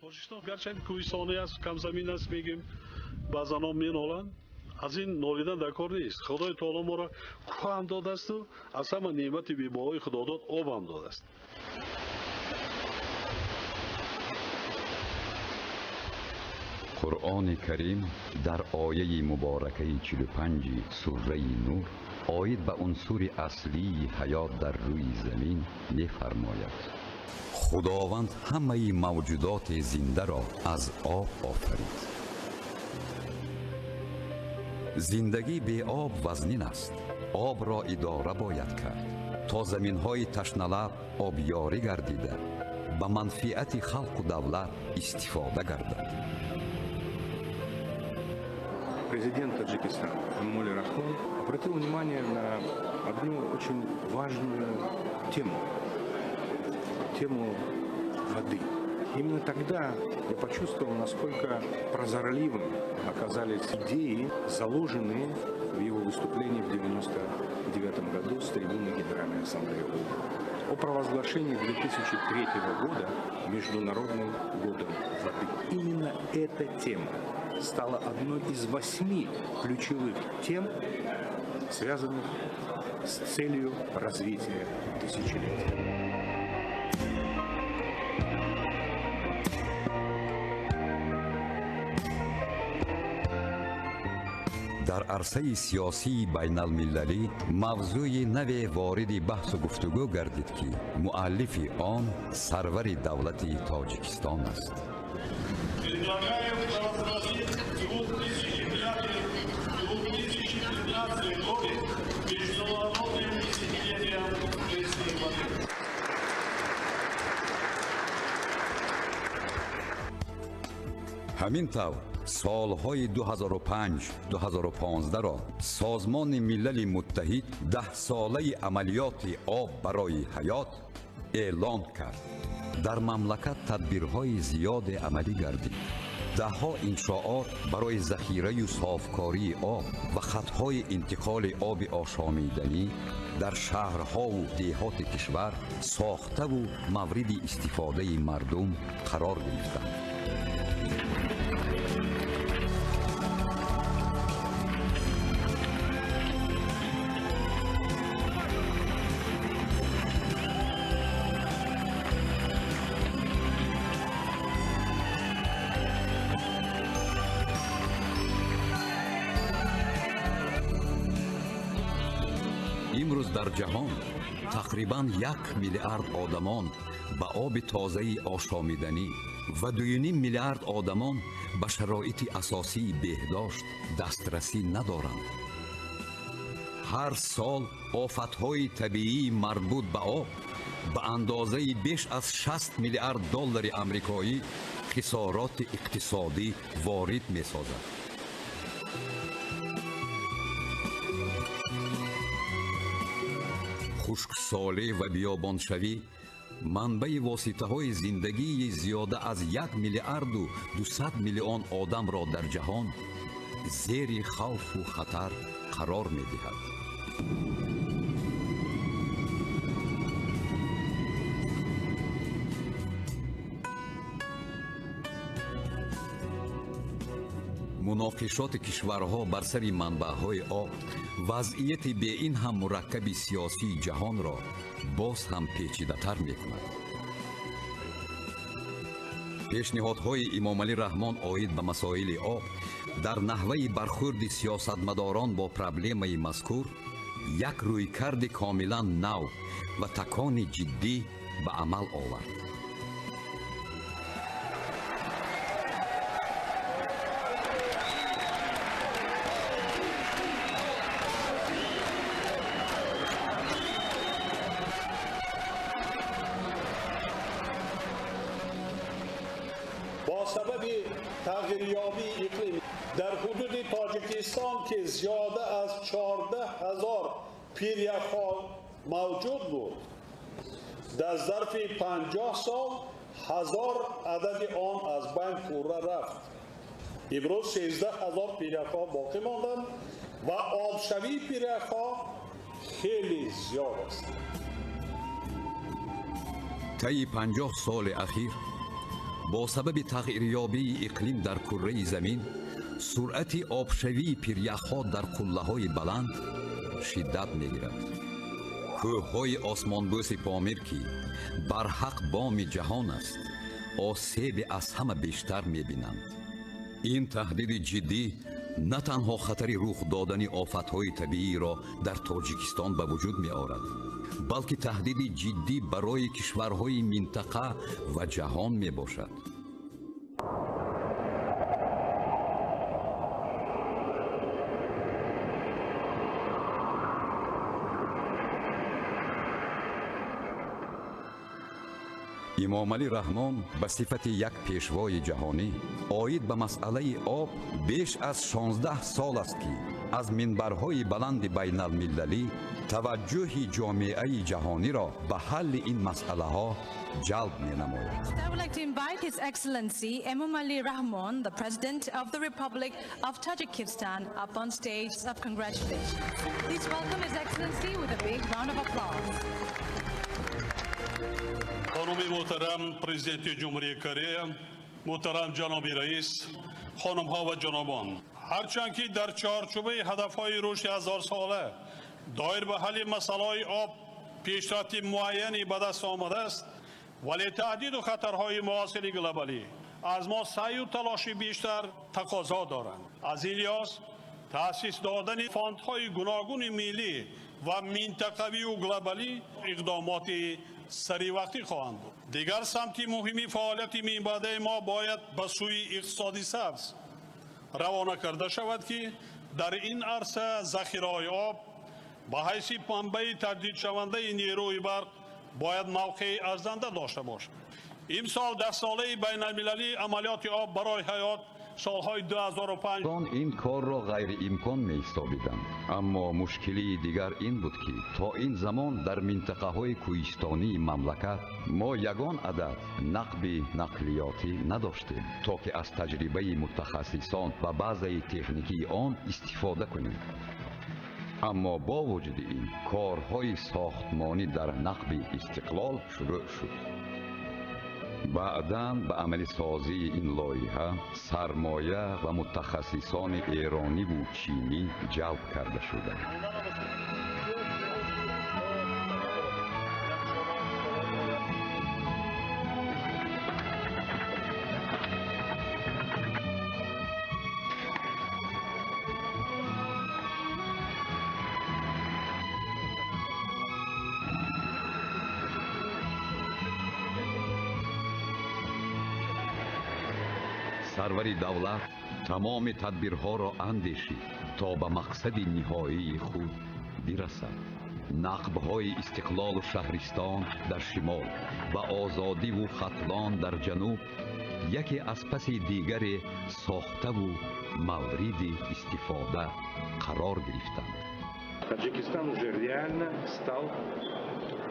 Тоҷикистон гарчанде кӯҳистоне аст, камзамин аст мегӯем, баъзан ҳо меноланд. аз ин нолидан дар кор нест. Худои таоло моро кӯҳ ҳам додасту аз ҳама неъмати бебоҳои худодод об ҳам додааст. قرآن کریم در آیه مبارکه 45 سوره نور آید به عنصر اصلی حیات در روی زمین می‌فرماید خداوند همه موجودات زنده را از آب آفرید. زندگی بی آب وزنین است. آب را اداره باید کرد تا زمین‌های تشنه‌لب آبیاری گردیده به منفعت خلق و دولت استفاده گردد. Президент Таджикистана Эмомали Рахмон обратил внимание на одну очень важную тему воды. Именно тогда я почувствовал, насколько прозорливыми оказались идеи, заложенные в его выступлении в 1999 году с трибуны Генеральной Ассамблеи ООН о провозглашении 2003 года Международным годом воды. Именно эта тема стала одной из 8 ключевых тем, связанных с целью развития тысячелетия. дар арсаи сиёсии байналмилалӣ мавзӯи наве вориди баҳсу гуфтугӯ гардид ки муаллифи он сарвари давлати тоҷикистон аст. ҳамин тавр солҳои 2005-2015-ро созмони милали муттаҳид 10-солаи амалиёти об барои ҳаёт эълон кард. дар мамлакат тадбирҳои зиёде амалӣ гардид. даҳҳо иншоот барои захираю софкории об ва хатҳои интиқоли оби ошомиданӣ дар шаҳрҳову деҳоти кишвар сохтаву мавриди истифодаи мардум қарор гирифтанд. имрӯз дар ҷаҳон тақрибан 1 миллиард одамон ба оби тозаи ошомиданӣ ва 2,5 миллиард одамон ба шароити асосии беҳдошт дастрасӣ надоранд. ҳар сол офатҳои табиӣ марбут ба об ба андозаи беш аз 60 миллиард доллари амрикоӣ хисороти иқтисодӣ ворид месозад. хушксолӣ ва биёбоншавӣ манбаи воситаҳои зиндагии зиёда аз 1 миллиарду 200 миллион одамро дар ҷаҳон зери хавфу хатар қарор медиҳад. муноқишоти кишварҳо бар сари манбаъҳои об вазъияти беин ҳам мураккаби сиёсии ҷаҳонро боз ҳам печидатар мекунад. пешниҳодҳои Имомалӣ Раҳмон оид ба масоили об дар наҳваи бархӯрди сиёсатмадорон бо проблемаи мазкур як рӯйкарди комилан нав ва такони ҷиддӣ ба амал овард. با سبب تغییریابی اقلیمی در حدود تاجیکستان که زیاده از 14,000 پیریخ‌ها موجود بود، در ظرف 50 سال 1000 عدد آن از بین فرو رفت. امروز 13,000 پیریخ‌ها باقی ماندند و آبشوی پیریخ‌ها خیلی زیاد است. طی 50 سال اخیر با سبب تغییریابی اقلیم در کره زمین سرعت آبشوی پیریخ‌ها در قله‌های بلند شدت می‌گیرد. کوه‌های آسمانبوس پامیر که برحق بام جهان است آسیب از همه بیشتر می‌بینند. این تهدید جدی نه تنها خطر رخ دادن آفت‌های طبیعی را در تاجیکستان به وجود می‌آورد، بلکه تهدید جدی برای کشورهای منطقه و جهان میباشد. имомалӣ раҳмон ба сифати як пешвои ҷаҳонӣ оид ба масъалаи об беш аз 16 сол аст ки аз минбарҳои баланди байналмилалӣ таваҷҷӯҳи ҷомеаи ҷаҳониро ба ҳалли ин масъалаҳо ҷалб менамояд. I would like to invite His Excellency Emomali Rahmon, the President of the Republic of Tajikistan, up on stage of congratulations. Please welcome His Excellency with a big round of applause. خانم محترم پرزیدنت جمهوری کره، محترم جناب رئیس، خانم ها و جنابان، هرچند که در چارچوبه هدفهای رشد 1000 ساله دایر به حل مسائل آب پیشرفت معینی به دست آمده است، ولی تهدید و خطرهای معاصر گلوبالی از ما سعی و تلاش بیشتر تقاضا دارند. از این لحاظ تأسیس دادن فاندهای گوناگون ملی و منطقوی و گلوبالی اقدامات سری وقتی خواهند بود. دیگر سمت مهمی فعالیت منبع ما باید به سوی اقتصادی سبز روانه کرده شود که در این عرصه ذخیره‌های آب به حیث منبع تجدید شونده نیروی برق باید موقع ارزنده داشته باشد. امسال 10 ساله بین المللی عملیات آب برای حیات سالهای 2005 این کار را غیر امکان می حسابیدند. اما مشکلی دیگر این بود که تا این زمان در منطقه های کوهستانی مملکت ما یگان عدد نقب نقلیاتی نداشتیم تا که از تجربه متخصصان و بعضی تکنیکی آن استفاده کنیم. اما با وجود این کارهای ساختمانی در نقب استقلال شروع شد. بعداً به عمل سازی این لایحه سرمایه و متخصصان ایرانی و چینی جلب کرده شدند. سروری دولت تمام تدبیرها را اندیشید تا به مقصد نهایی خود برسد. نقب‌های استقلال و شهرستان در شمال و آزادی و ختلان در جنوب یکی از پس دیگری ساخته و مورد استفاده قرار گرفتند. Таджикистан уже реально стал,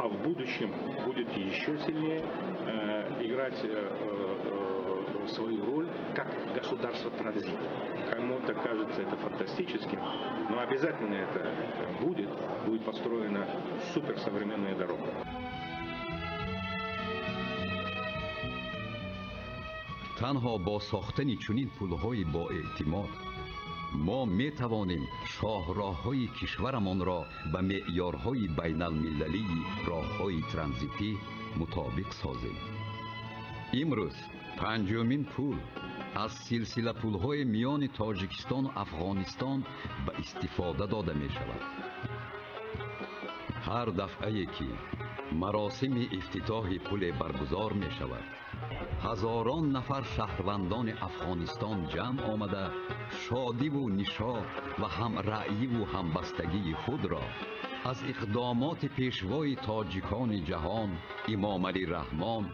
а в будущем будет еще сильнее играть свою роль как государство-транзит. Кому-то кажется это фантастическим, но обязательно это будет построена суперсовременная дорога. تنها با ساختن چنین پل‌های با اعتماد ما می توانیم شاهراه‌های کشورمان را به معیارهای بین المللی راه‌های ترانزیتی مطابق سازیم. امروز پنجمین پل از سلسله پل‌های میان تاجیکستان و افغانستان به استفاده داده می شود. هر دفعه که مراسم افتتاح پل برگزار می شود، هزاران نفر شهروندان افغانستان جمع آمده شادی و نشاط و هم رأی و همبستگی خود را از اقدامات پیشوای تاجیکان جهان امام علی رحمان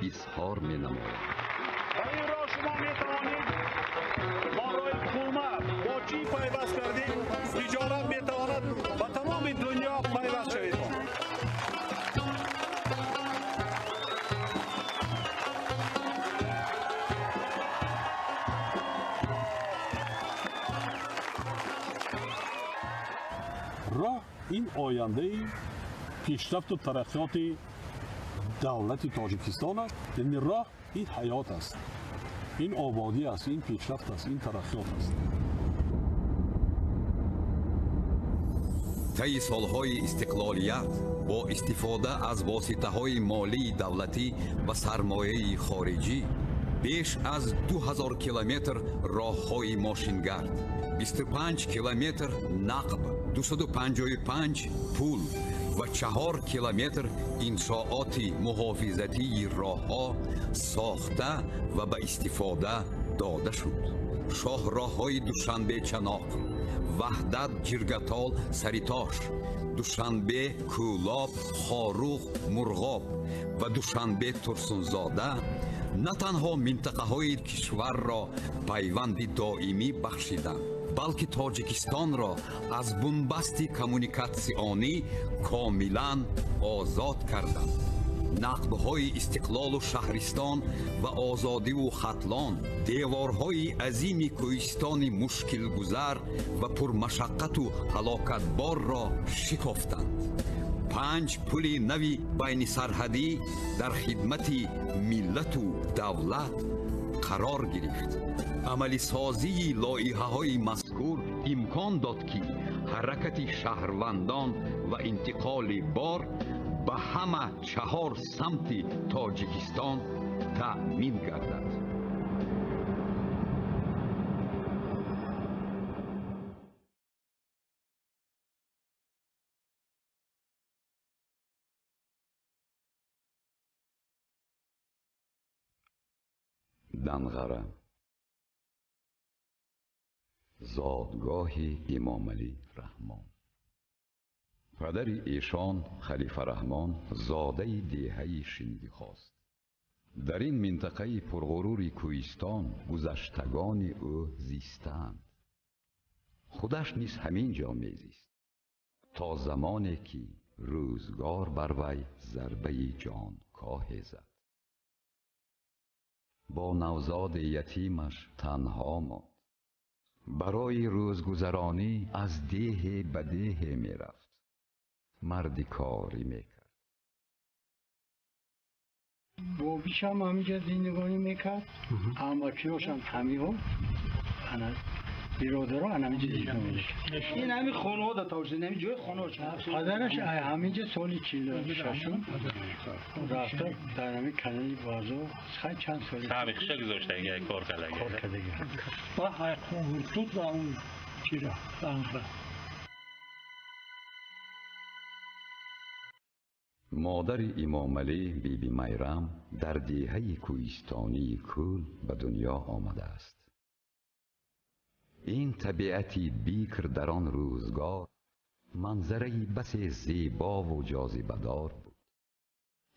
اظهار می نماید. این را شما می توانید با راه حکومت با چی پیوست کردید؟ تجارت می تواند به تمام دنیا پیوست شوید. راه این آینده پیشرفت و ترقیات دولت تاجیکستان است. یعنی راه این حیات است، این آبادی است، این پیشرفت است، این ترقیات است. طی سالهای استقلالیت با استفاده از واسطه‌های مالی دولتی و سرمایه خارجی بیش از 2000 کیلومتر راه‌های ماشینگرد، 25 کیلومتر نقب، 255 پل و 4 کیلومتر انشاءات محافظتی راه‌ها ساخته و به استفاده داده شد. شاهراه‌های دوشنبه چناق، وحدت جرگتال سریتاش، دوشنبه کولاب خاروخ مرغاب و دوشنبه ترسونزاده نه تنها منطقه های کشور را پیوند دائمی بخشیدند، بلکه تاجیکستان را از بنبست کمونیکاسیونی کاملا آزاد کردند. نقب‌های استقلال و شهرستان و آزادی و ختلان دیوارهای عظیم کوهستان مشکل گذر و پرمشقت و هلاکتبار را شکافتند. 5 پل نوی بین سرحدی در خدمت ملت و دولت قرار گرفت. عملی سازی لایحه‌های مذکور امکان داد که حرکت شهروندان و انتقال بار به همه 4 سمت تاجیکستان تأمین گردد. دنغره زادگاه امام علی رحمان. پدر ایشان خلیفه رحمان زاده دیهه شندی خواست. در این منطقه پرغرور کوهستان گذشتگان او زیستند. خودش نیز همین جا میزیست تا زمانی که روزگار بر وی ضربه جانکاه زد. با نوزاد یتیمش تنها ماند. برای روزگذرانی از دیه به دیه می رفت. مردی کاری می کرد. بابیش هم همینجا زندگانی میکرد. اما کیوش هم همیه انا برادر ها همینجا زندگانی میکرد. این همین خانه ها دا تاوشده همین جای خانه ها چند پدرش همینجا سالی 46 رفته در همین کنالی بازو خیلی چند سالی تاریخش گذاشته اگه کار کردگی با حیقون توت و اون چی را دنگره. مادر امام علی بی بی میرم در دیهه کوهستانی کول به دنیا آمده است. این طبیعتی بیکر در آن روزگار منظری بس زیبا و جاذبه‌دار بود.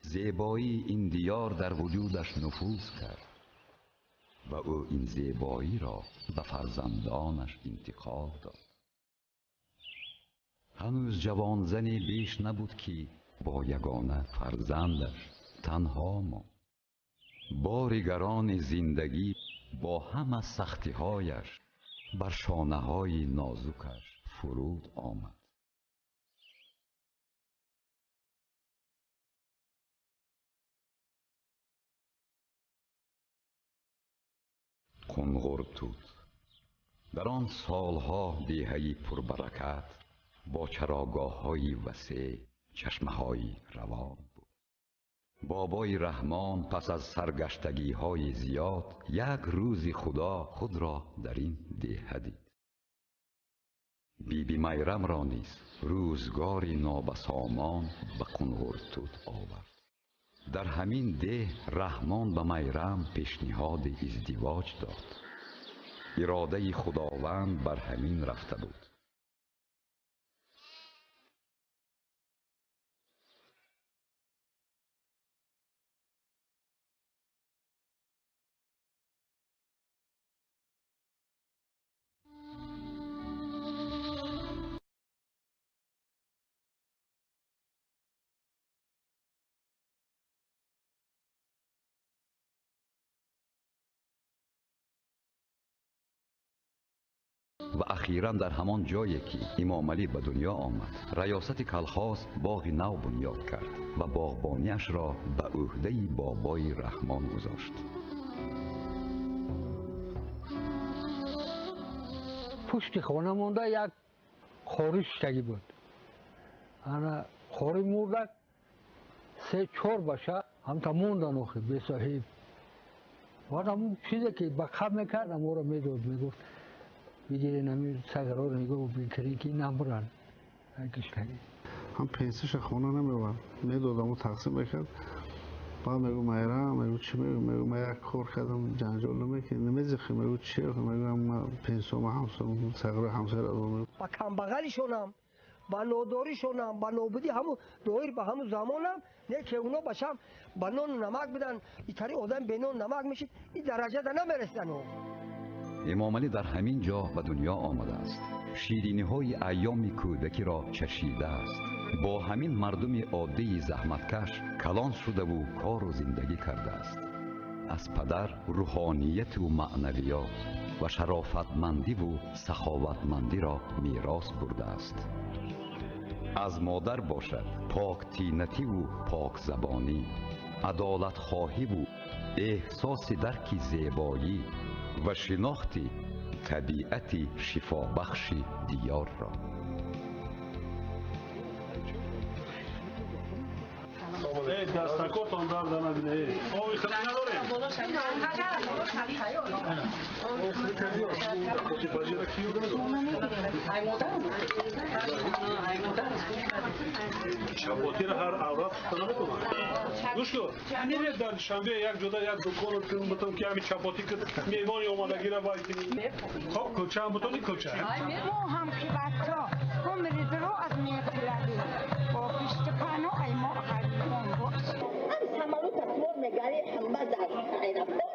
زیبایی این دیار در وجودش نفوذ کرد و او این زیبایی را به فرزندانش انتقال داد. هنوز جوان زنی بیش نبود که با یگانه فرزندش تنها ماند. بار گران زندگی با همه سختی‌هایش بر شانه‌های نازکش فرود آمد. قنقرتوت در آن سالها دیهه‌ای پربرکت با چراگاه‌های وسیع، چشمه‌های روان بود. بابای رحمان پس از سرگشتگی‌های زیاد یک روزی خدا خود را در این دیه دید. بی بی میرم را نیز روزگاری نابسامان به قنقرتوت آورد. در همین دیه رحمان به میرم پیشنهاد ازدواج داد. اراده خداوند بر همین رفته بود. و اخیراً در همان جایی که امام علی به دنیا آمد ریاست کلخاس باغی نو بنیاد کرد و باغبانیش را به عهده بابای رحمان گذاشت. پشت خانه مونده یک خاری شتگی بود. انا خاری مردک 3-4 باشه هم تا موندن آخه به صاحب. و همون چیزی که بخب میکرد همون را میداد میگفت بگیرین همین سگرها رو نگاه بکنین که نمرن کشتگی. هم پنسیش خونه نمیبرد میدادم و تقسیم میکرد. بعد میگو میرم میگو چی میگو من یک کار کردم جنجال نمیکنی نمیزخی میگو چی میگو من پنسوم همسوم سگر همسر میگو با کم بغلشونم با نوداریشونم با نوبودی همون دویر به همون زمانم نه که اونا باشم با نون نمک بدن اینطوری آدم به نون نمک میشید این درجه در نمیرسن. امام علی در همین جا به دنیا آمده است. شیرینی های ایام کودکی را چشیده است. با همین مردم عادی زحمتکش کلان شده و کار و زندگی کرده است. از پدر روحانیت و معنویات و شرافتمندی و سخاوتمندی را میراث برده است. از مادر باشد پاک طینتی و پاک زبانی، عدالت خواهی و احساس درک زیبایی و شناخت طبیعت شفابخش دیار را. دستکاتان درد نبینه. آوی خیلی نداره. شباتی را هر عورت کنه بکنه. گوش کن میره در شنبه یک جدا یک دکان کنم بتون که همین چپاتی که میوانی اومدگی را باید کنی خب کوچه هم بتونی کوچه ما هم که بچه هم میرید رو از میخلدی با پشت پانو ای ما خریدون باش حملوا تصوير مجاري حمد عينبون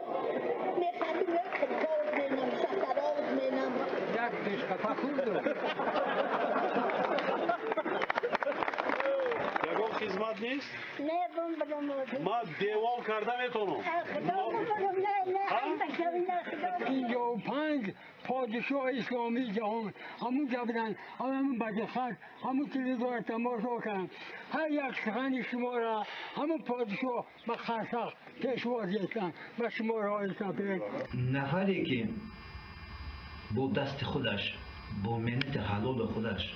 ميخلي يركب كود منهم شكرات منهم یک دشقه خوب یگان خدمت نیست؟ نه بون بدون ما دیوال کرده میتونم اینجا و 5 پادشاه اسلامی جهان همون جبران همون بدخط همون تلویزیون تماشا کردن هر یک سخن شما را همون پادشاه به خرسخ پیشواز کردن و شما را ایستان نفری که با دست خودش با منت حلال خودش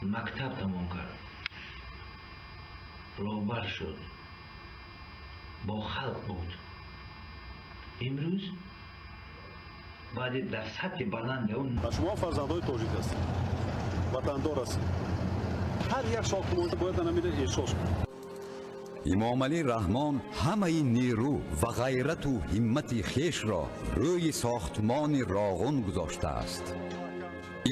مکتب تمام کرد راهبر شد با خلق بود امروز بعد در سطح بلند اون شما فرزندای تاجیک هستید وطندار هستید هر یک ساختمان باید نمیده احساس کنید امام علی رحمان همه نیرو و غیرت و همت خیش را روی ساختمان راغون گذاشته است.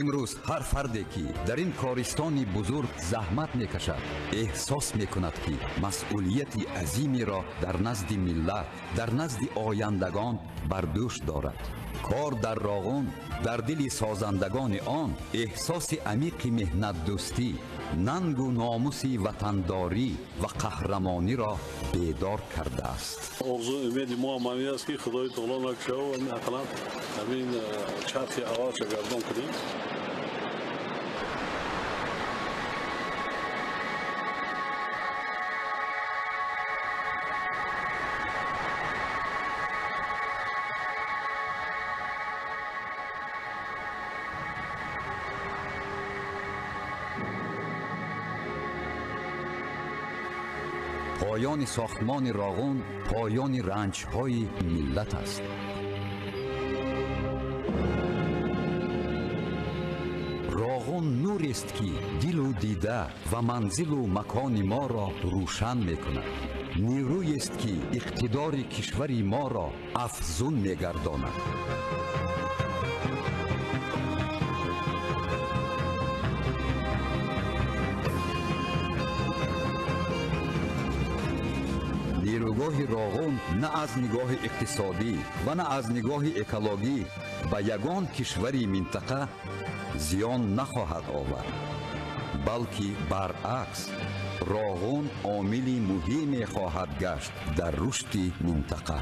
امروز هر فردی که در این کارستان بزرگ زحمت میکشد احساس میکند که مسئولیت عظیمی را در نزد ملت در نزد آیندگان بر دوش دارد. کار در راغون در دل سازندگان آن احساس عمیق مهنت دوستی، ننگ و ناموس وطنداری و قهرمانی را بیدار کرده است. آرزو امید ما همین است که خدای تعالی نکشه و مثلا همین چرخ اول گردان کنیم. پایان ساختمان راغون پایان رنج‌های ملت است. راغون نور است که دل و دیده و منزل و مکان ما را روشن می‌کند. نیروی است که اقتدار کشور ما را افزون می‌گرداند. نیروگاه راغون نه از نگاه اقتصادی و نه از نگاه اکولوژی به یگان کشوری منطقه زیان نخواهد آورد، بلکه برعکس راغون عاملی مهمی خواهد گشت در رشد منطقه.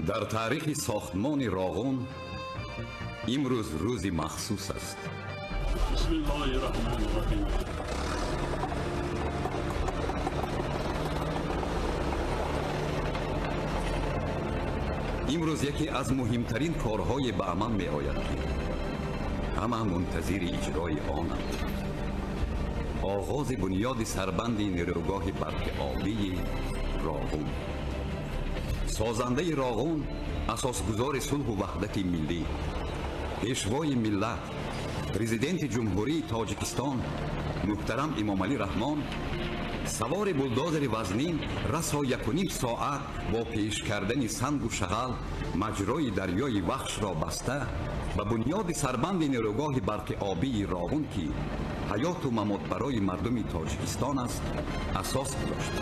در تاریخ ساختمان راغون امروز روزی مخصوص است. بسم الله الرحمن الرحیم. امروز یکی از مهمترین کارهای به عمل می آید که همه منتظر اجرای آنند. آغاز بنیاد سربند نیروگاه برق آبی راغون. سازنده راغون اساسگزار صلح و وحدت ملی، پیشوای ملت، پرزیدنت جمهوری تاجیکستان محترم امام علی رحمان سوار بولدوزر وزنین رسا 1.5 ساعت با پیش کردن سنگ و شغل مجرای دریای وخش را بسته و بنیاد سربند نیروگاه برق آبی راغون که حیات و ممات برای مردم تاجیکستان است اساس گذاشت.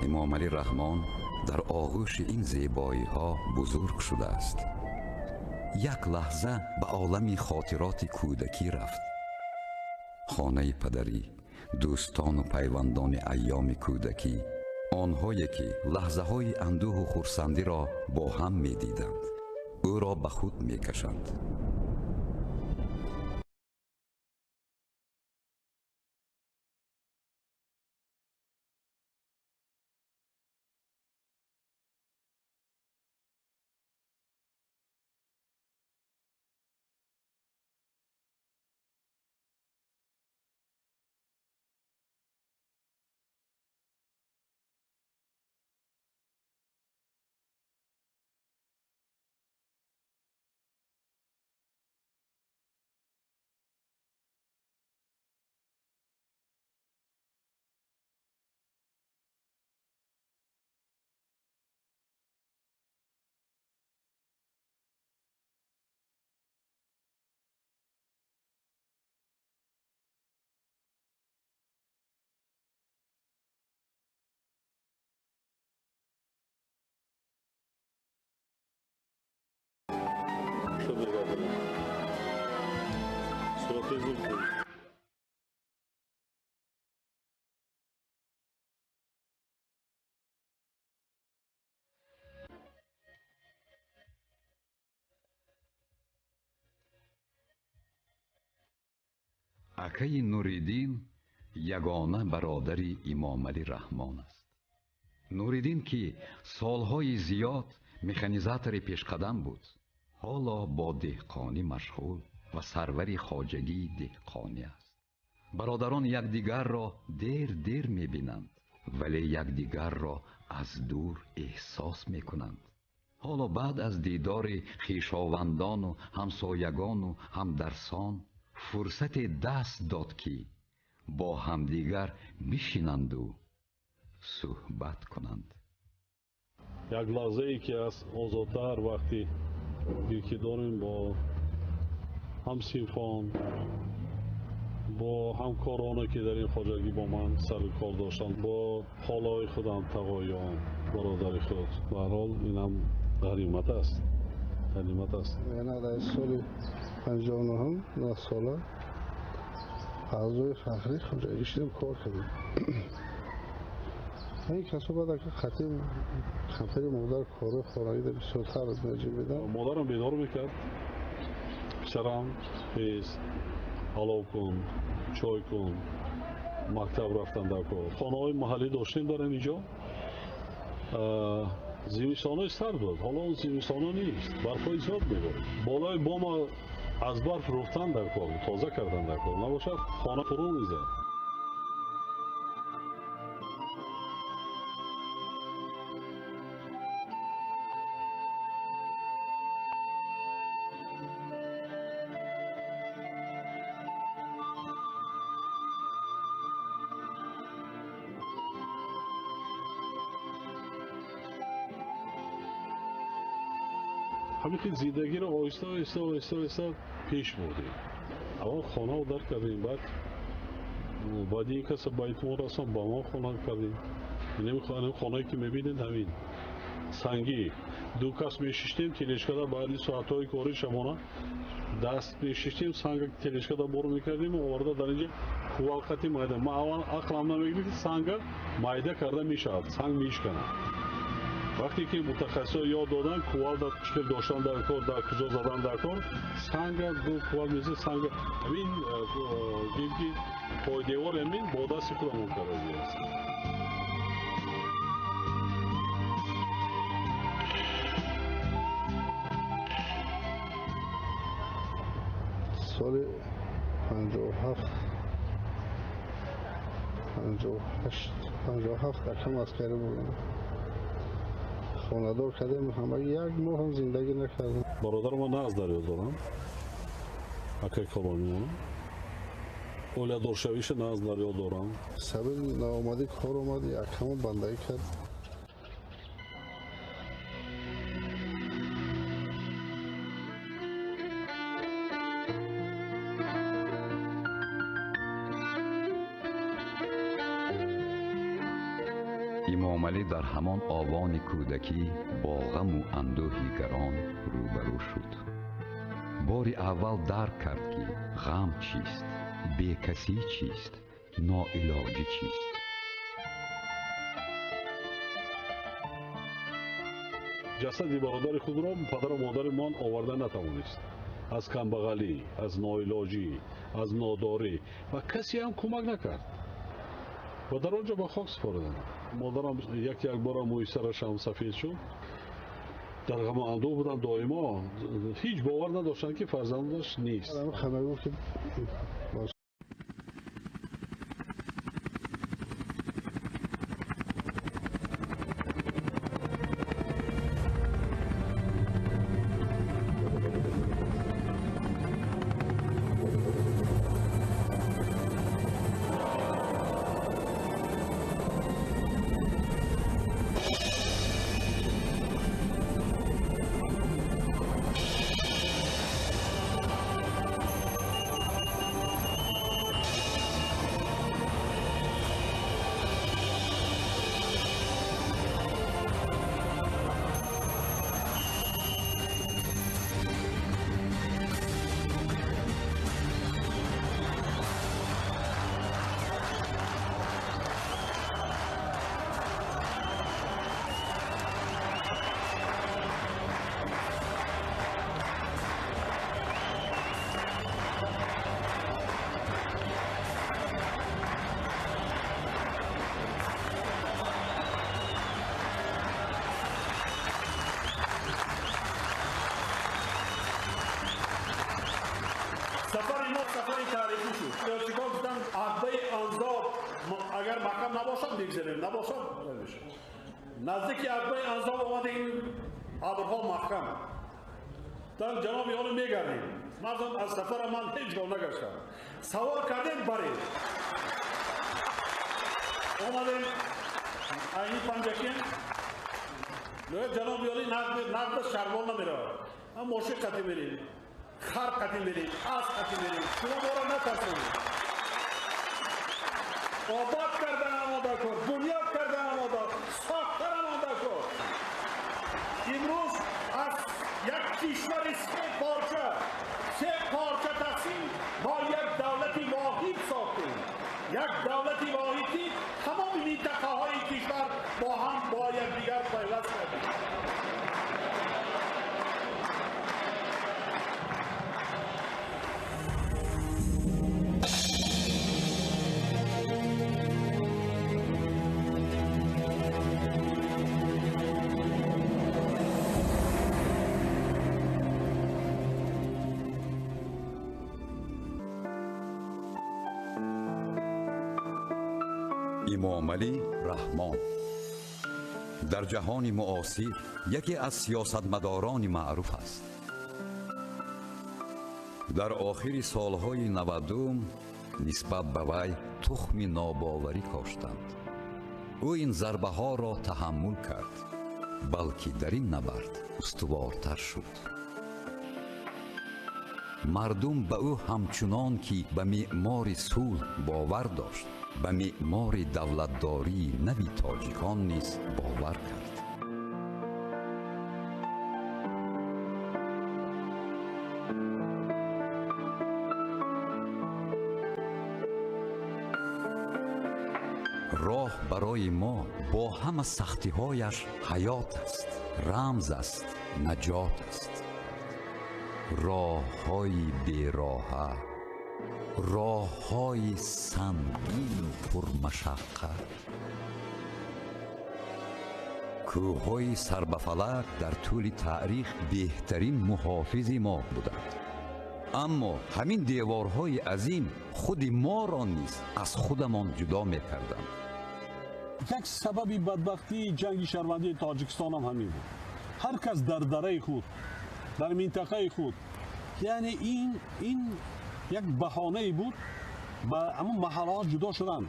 امام علی رحمان در آغوش این زیبایی ها بزرگ شده است. یک لحظه به عالم خاطرات کودکی رفت. خانه پدری، دوستان و پیوندان ایام کودکی، آنهایی که لحظه های اندوه و خرسندی را با هم می دیدند، او را به خود می کشند. акаи нуриддин ягона бародари имом али раҳмон аст. нуриддин ки солҳои зиёд механизатори пешқадам буд, ҳоло бо деҳқонӣ машғул ва сарвари хоҷагии деҳқонӣ аст. бародарон якдигарро дер дер мебинанд, вале якдигарро аз дур эҳсос мекунанд. ҳоло баъд аз дидори хишовандону ҳамсоягону ҳамдарсон фурсате даст дод ки бо ҳамдигар бишинанду суҳбат кунанд. як лаҳзае ки аз озодтар вақти ки дорем бо ҳамсинфон, бо ҳамкороне ки дар ин хоҷагӣ бо ман сару кор доштанд, бо холаҳои худам, тағоён, бародари худ, ба ҳар ҳол инам ғанимат аст. яна дар соли 59 9 сола аъзои фахрии хоҷагӣ шудем, кор кардем. این کسب بعد که خطیم خمپری مقدار کارو خورایی در بسیارتر نجیم بدن مادرم بیدار میکرد، پسرم پیز حلاو کن، چای کن، مکتب رفتن در کار. خانه های محلی داشتیم در اینجا. زمستان های سرد بود، حالا اون زمستان ها نیست، برف های زیاد میبارد. بالای بام از برف رفتن در کار، تازه کردن در کار نباشد خانه فرو میزد. همین که زندگی رو آهسته آهسته پیش بردیم. اول خانه رو در کردیم، بعد این کس بایتمون رسم با ما خانه کردیم. این خانه‌ای که میبینید همین سنگی دو کس میشیشتیم، تلشکده بعدی ساعتهای کاری شمانه دست میشیشتیم، سنگ تلشکده برو میکردیم و آورده در اینجا کوالقتی مایده. ما اول عقلم نمیگیره که سنگ مایده کرده میشد، سنگ میشکنه. وقتی که متخصصا یاد دادن کوال در چکل داشتن در کار، در کجا زدن در کار، سنگ دو کوال میزه سنگ همین گیمکی پای دیوار همین با دستی خودمون کرده است. سال 57 اکم عسکری بودم. خاندار کردیم، همه یک ماه هم زندگی نکردم. برادر ما نه از دریا دارم، اکای کلانی اولا دورشویش نه از دریا دارم. سبب ناآمدی کار اومدی، اکم بندگی کرد. امام علی در همان آوان کودکی با غم و اندوهی گران روبرو شد. بار اول درک کرد که غم چیست، بیکسی چیست، ناعلاجی چیست. جسد برادر خود را پدر و مادرمان آورده نتوانست. از کمبغلی، از ناعلاجی، از ناداری و کسی هم کمک نکرد و در آنجا به خاک سپردند. مادرم یک بار موی سرش هم سفید شد. در غم و اندوه بودن دائما، هیچ باور نداشتند که فرزندش نیست. سفر ما سفری تاریخی شد. یا چیکار گفتن عقبه انزاب اگر محکم نباشد میگذاریم، نباشد نمیشه. نزدیک عقبه انزاب آمدیم، ابرها محکم. در جناب یارو میگردیم. مردم از سفر من هیچ گاه نگشتم. سوار کردیم بریم. آمدیم اینی پنجکین. جناب یاری نقد شربال نمیره. هم موشک قطعی میریم. خر قطعی میریم، از قطعی میریم. شما بارا نترسونید. آباد کردن آماده کن، بنیاد کردن آماده، ساختن آماده کن. امروز از یک کشور سه پارچه تقسیم با یک دولت واحد ساختیم. یک دولت واحدی تمام منطقه های کشور با هم با یکدیگر پیوست کردیم. امام علی رحمان در جهان معاصر یکی از سیاستمداران معروف است. در آخر سالهای 90 نسبت به وی تخم ناباوری کاشتند. او این ضربه ها را تحمل کرد، بلکه در این نبرد استوارتر شد. مردم به او همچنان که به معمار صلح باور داشت، به معمار دولتداری نوی تاجیکان نیز باور کرد. راه برای ما با همه سختی هایش حیات است، رمز است، نجات است. راه های بیراه، راه های سنگین پرمشقت، کوه های سربفلک در طول تاریخ بهترین محافظ ما بودند. اما همین دیوارهای عظیم خود ما را نیز از خودمان جدا می‌کردند. یک سبب بدبختی جنگ شهروندی تاجیکستان هم همین بود. هر کس در دره خود، در منطقه خود، یعنی این یک بهانه بود با اما محلات جدا شدن.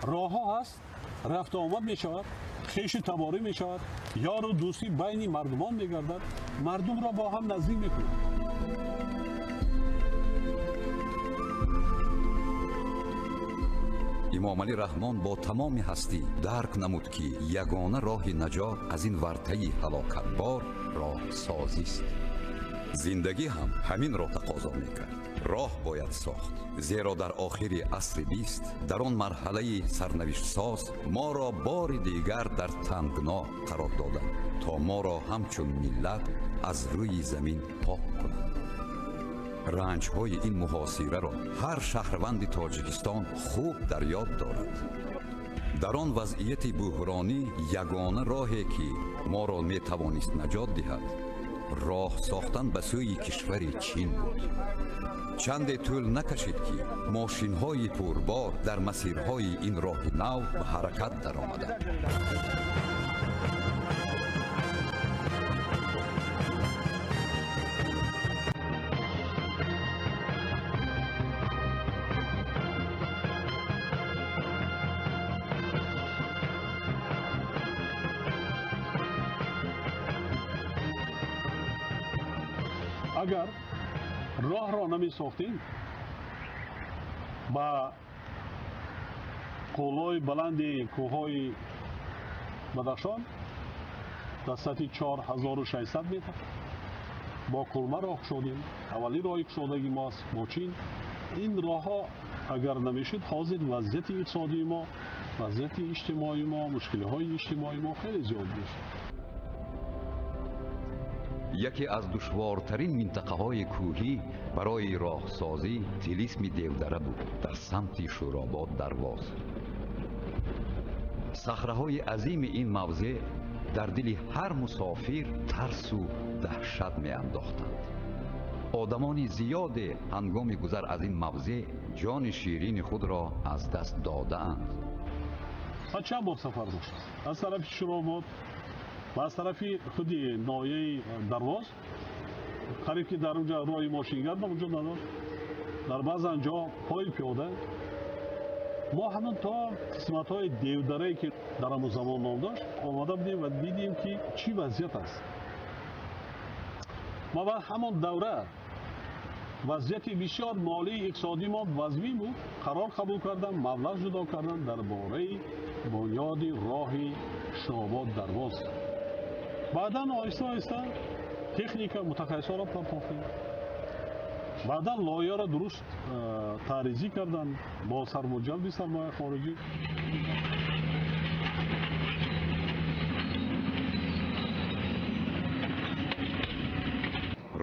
راه ها هست، رفت آمد می شود، خیش تباری می شود، یار و دوستی بین مردمان می گردد، مردم را با هم نزدیک می کند. имомалӣ раҳмон бо тамоми ҳастӣ дарк намуд ки ягона роҳи наҷот аз ин вартаи ҳалокатбор роҳсозист. зиндагӣ ҳам ҳаминро тақозо мекард. роҳ бояд сохт, зеро дар охири асри 20 дар он марҳалаи сарнавиштсоз моро бори дигар дар тангно қарор доданд, то моро ҳамчун миллат аз рӯи замин пок кунанд. ранҷҳои ин муҳосираро ҳар шаҳрванди тоҷикистон хуб дар ёд дорад. дар он вазъияти буҳронӣ ягона роҳе ки моро метавонист наҷот диҳад, роҳ сохтан ба сӯи кишвари чин буд. чанде тӯл накашид ки мошинҳои пурбор дар масирҳои ин роҳи нав ба ҳаракат даромаданд. агар роҳро намесохтем, ба қуллои баланди кӯҳҳои Бадахшон ба сатҳи 4600 метр бо кулма роҳ кушодем. аввалин роҳи кушодаги мо аст бо чин. ин роҳҳо агар намешуд, ҳозир вазъияти иқтисодии мо, вазъияти иҷтимоии мо, мушкилиҳои иҷтимоии мо хеле зиёд мешуд. яке аз душвортарин минтақаҳои кӯҳӣ барои роҳсозӣ тилисми Девдара буд дар самти Шӯробод Дарвоз. сахраҳои азими ин мавзеъ дар дили ҳар мусофир тарсу даҳшат меандохтанд. одамони зиёде ҳангоми гузар аз ин мавзеъ ҷони ширини худро аз даст додаанд. ҳа чанд бор сафар дошт аз тарафи Шӯробод ва аз тарафи худи ноҳияи Дарвоз. қариб ки дар унҷа роҳи мошингард вуҷуд надошт, дар баъзан ҷо пои пиёда. мо ҳамон то қисматҳои Девдарае ки дар ҳамон замон ном дошт омада будем ва дидем ки чӣ вазъият аст. ва ба ҳамон давра вазъияти бисёр молии иқтисодии мо вазмин буд. қарор қабул кардан, маблағ ҷудо кардан дар бораи бунёди роҳи Шӯробод Дарвоз. баъдан оҳиста оҳиста техника мутахассисонро партофтем. баъдан лоиҳаро дуруст таъризӣ кардан бо сарбоҷалби сармояи хориҷӣ.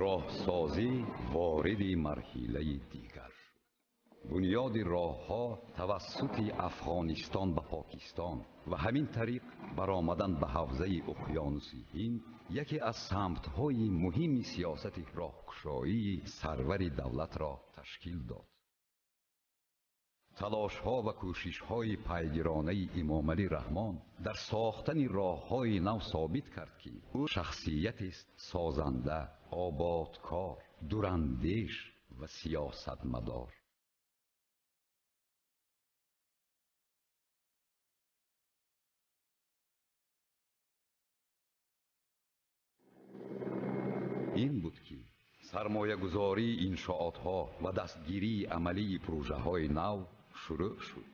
роҳсозӣ вориди марҳилаи дигар. бунёди роҳҳо тавассути Афғонистон ба Покистон ва ҳамин тариқ баромадан ба ҳавзаи уқёнуси Ҳинд яке аз самтҳои муҳими сиёсати роҳкушоии сарвари давлатро ташкил дод. талошҳо ва кӯшишҳои пайгиронаи Имомалӣ Раҳмон дар сохтани роҳҳои нав собит кард ки ӯ шахсиятест созанда, ободкор, дурандеш ва сиёсатмадор. ин буд ки сармоягузории иншоотҳо ва дастгирии амалии пурӯжаҳои нав шурӯъ шуд.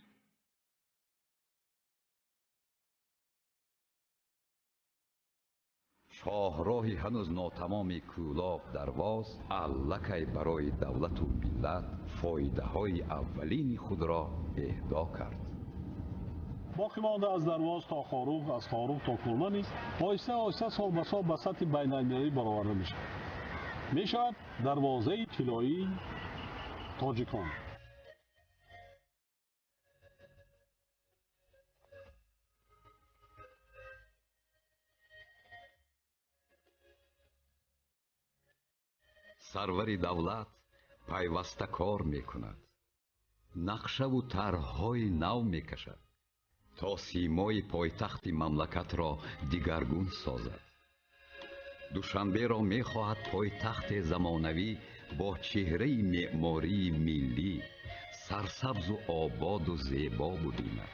шоҳроҳи ҳанӯз нотамоми Кӯлоб Дарвоз аллакай барои давлату миллат фоидаҳои аввалини худро эҳдо кард. боқӣ монда аз Дарвоз то Хорух, аз Хорух то Кулма низ оҳиста оҳиста сол ба сол ба сатҳи байналмилалӣ бароварда мешавад. мешавад дарвозаи тиллоии тоҷикон. сарвари давлат пайваста кор мекунад, нақшаву тарҳҳои нав мекашад, то симои пойтахти мамлакатро дигаргун созад. душанберо мехоҳад пойтахте замонавӣ бо чеҳраи меъмории миллӣ, сарсабзу ободу зебо бубинад.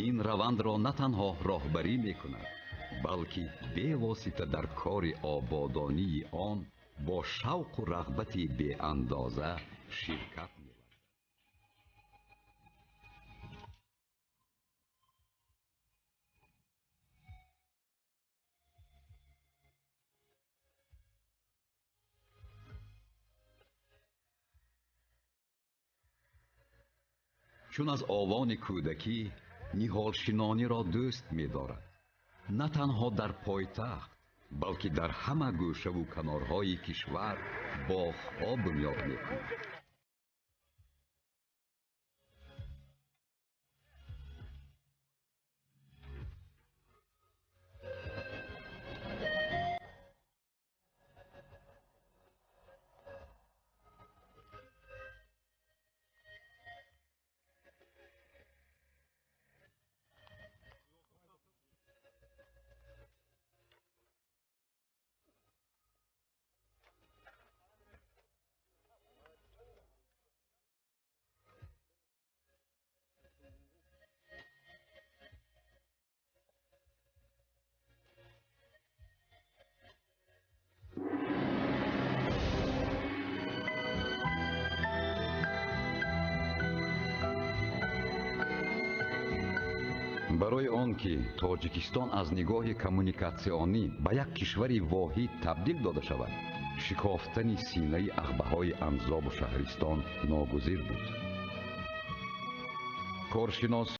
ин равандро на танҳо роҳбарӣ мекунад, балки бевосита дар кори ободонии он бо шавқу рағбати беандоза ширкат мебарад. چون از آوان کودکی نهالشینانی را دوست می‌دارد. نه تنها در پایتخت بلکه در همه گوشه و کنارهای کشور باغ‌ها بنیاد می‌کند. برای آنکه تاجیکستان از نگاه کمونیکاسیونی به یک کشور واحد تبدیل داده شود، شکافتن سینه عقبه‌های انزاب و شهرستان ناگزیر بود. کارشناس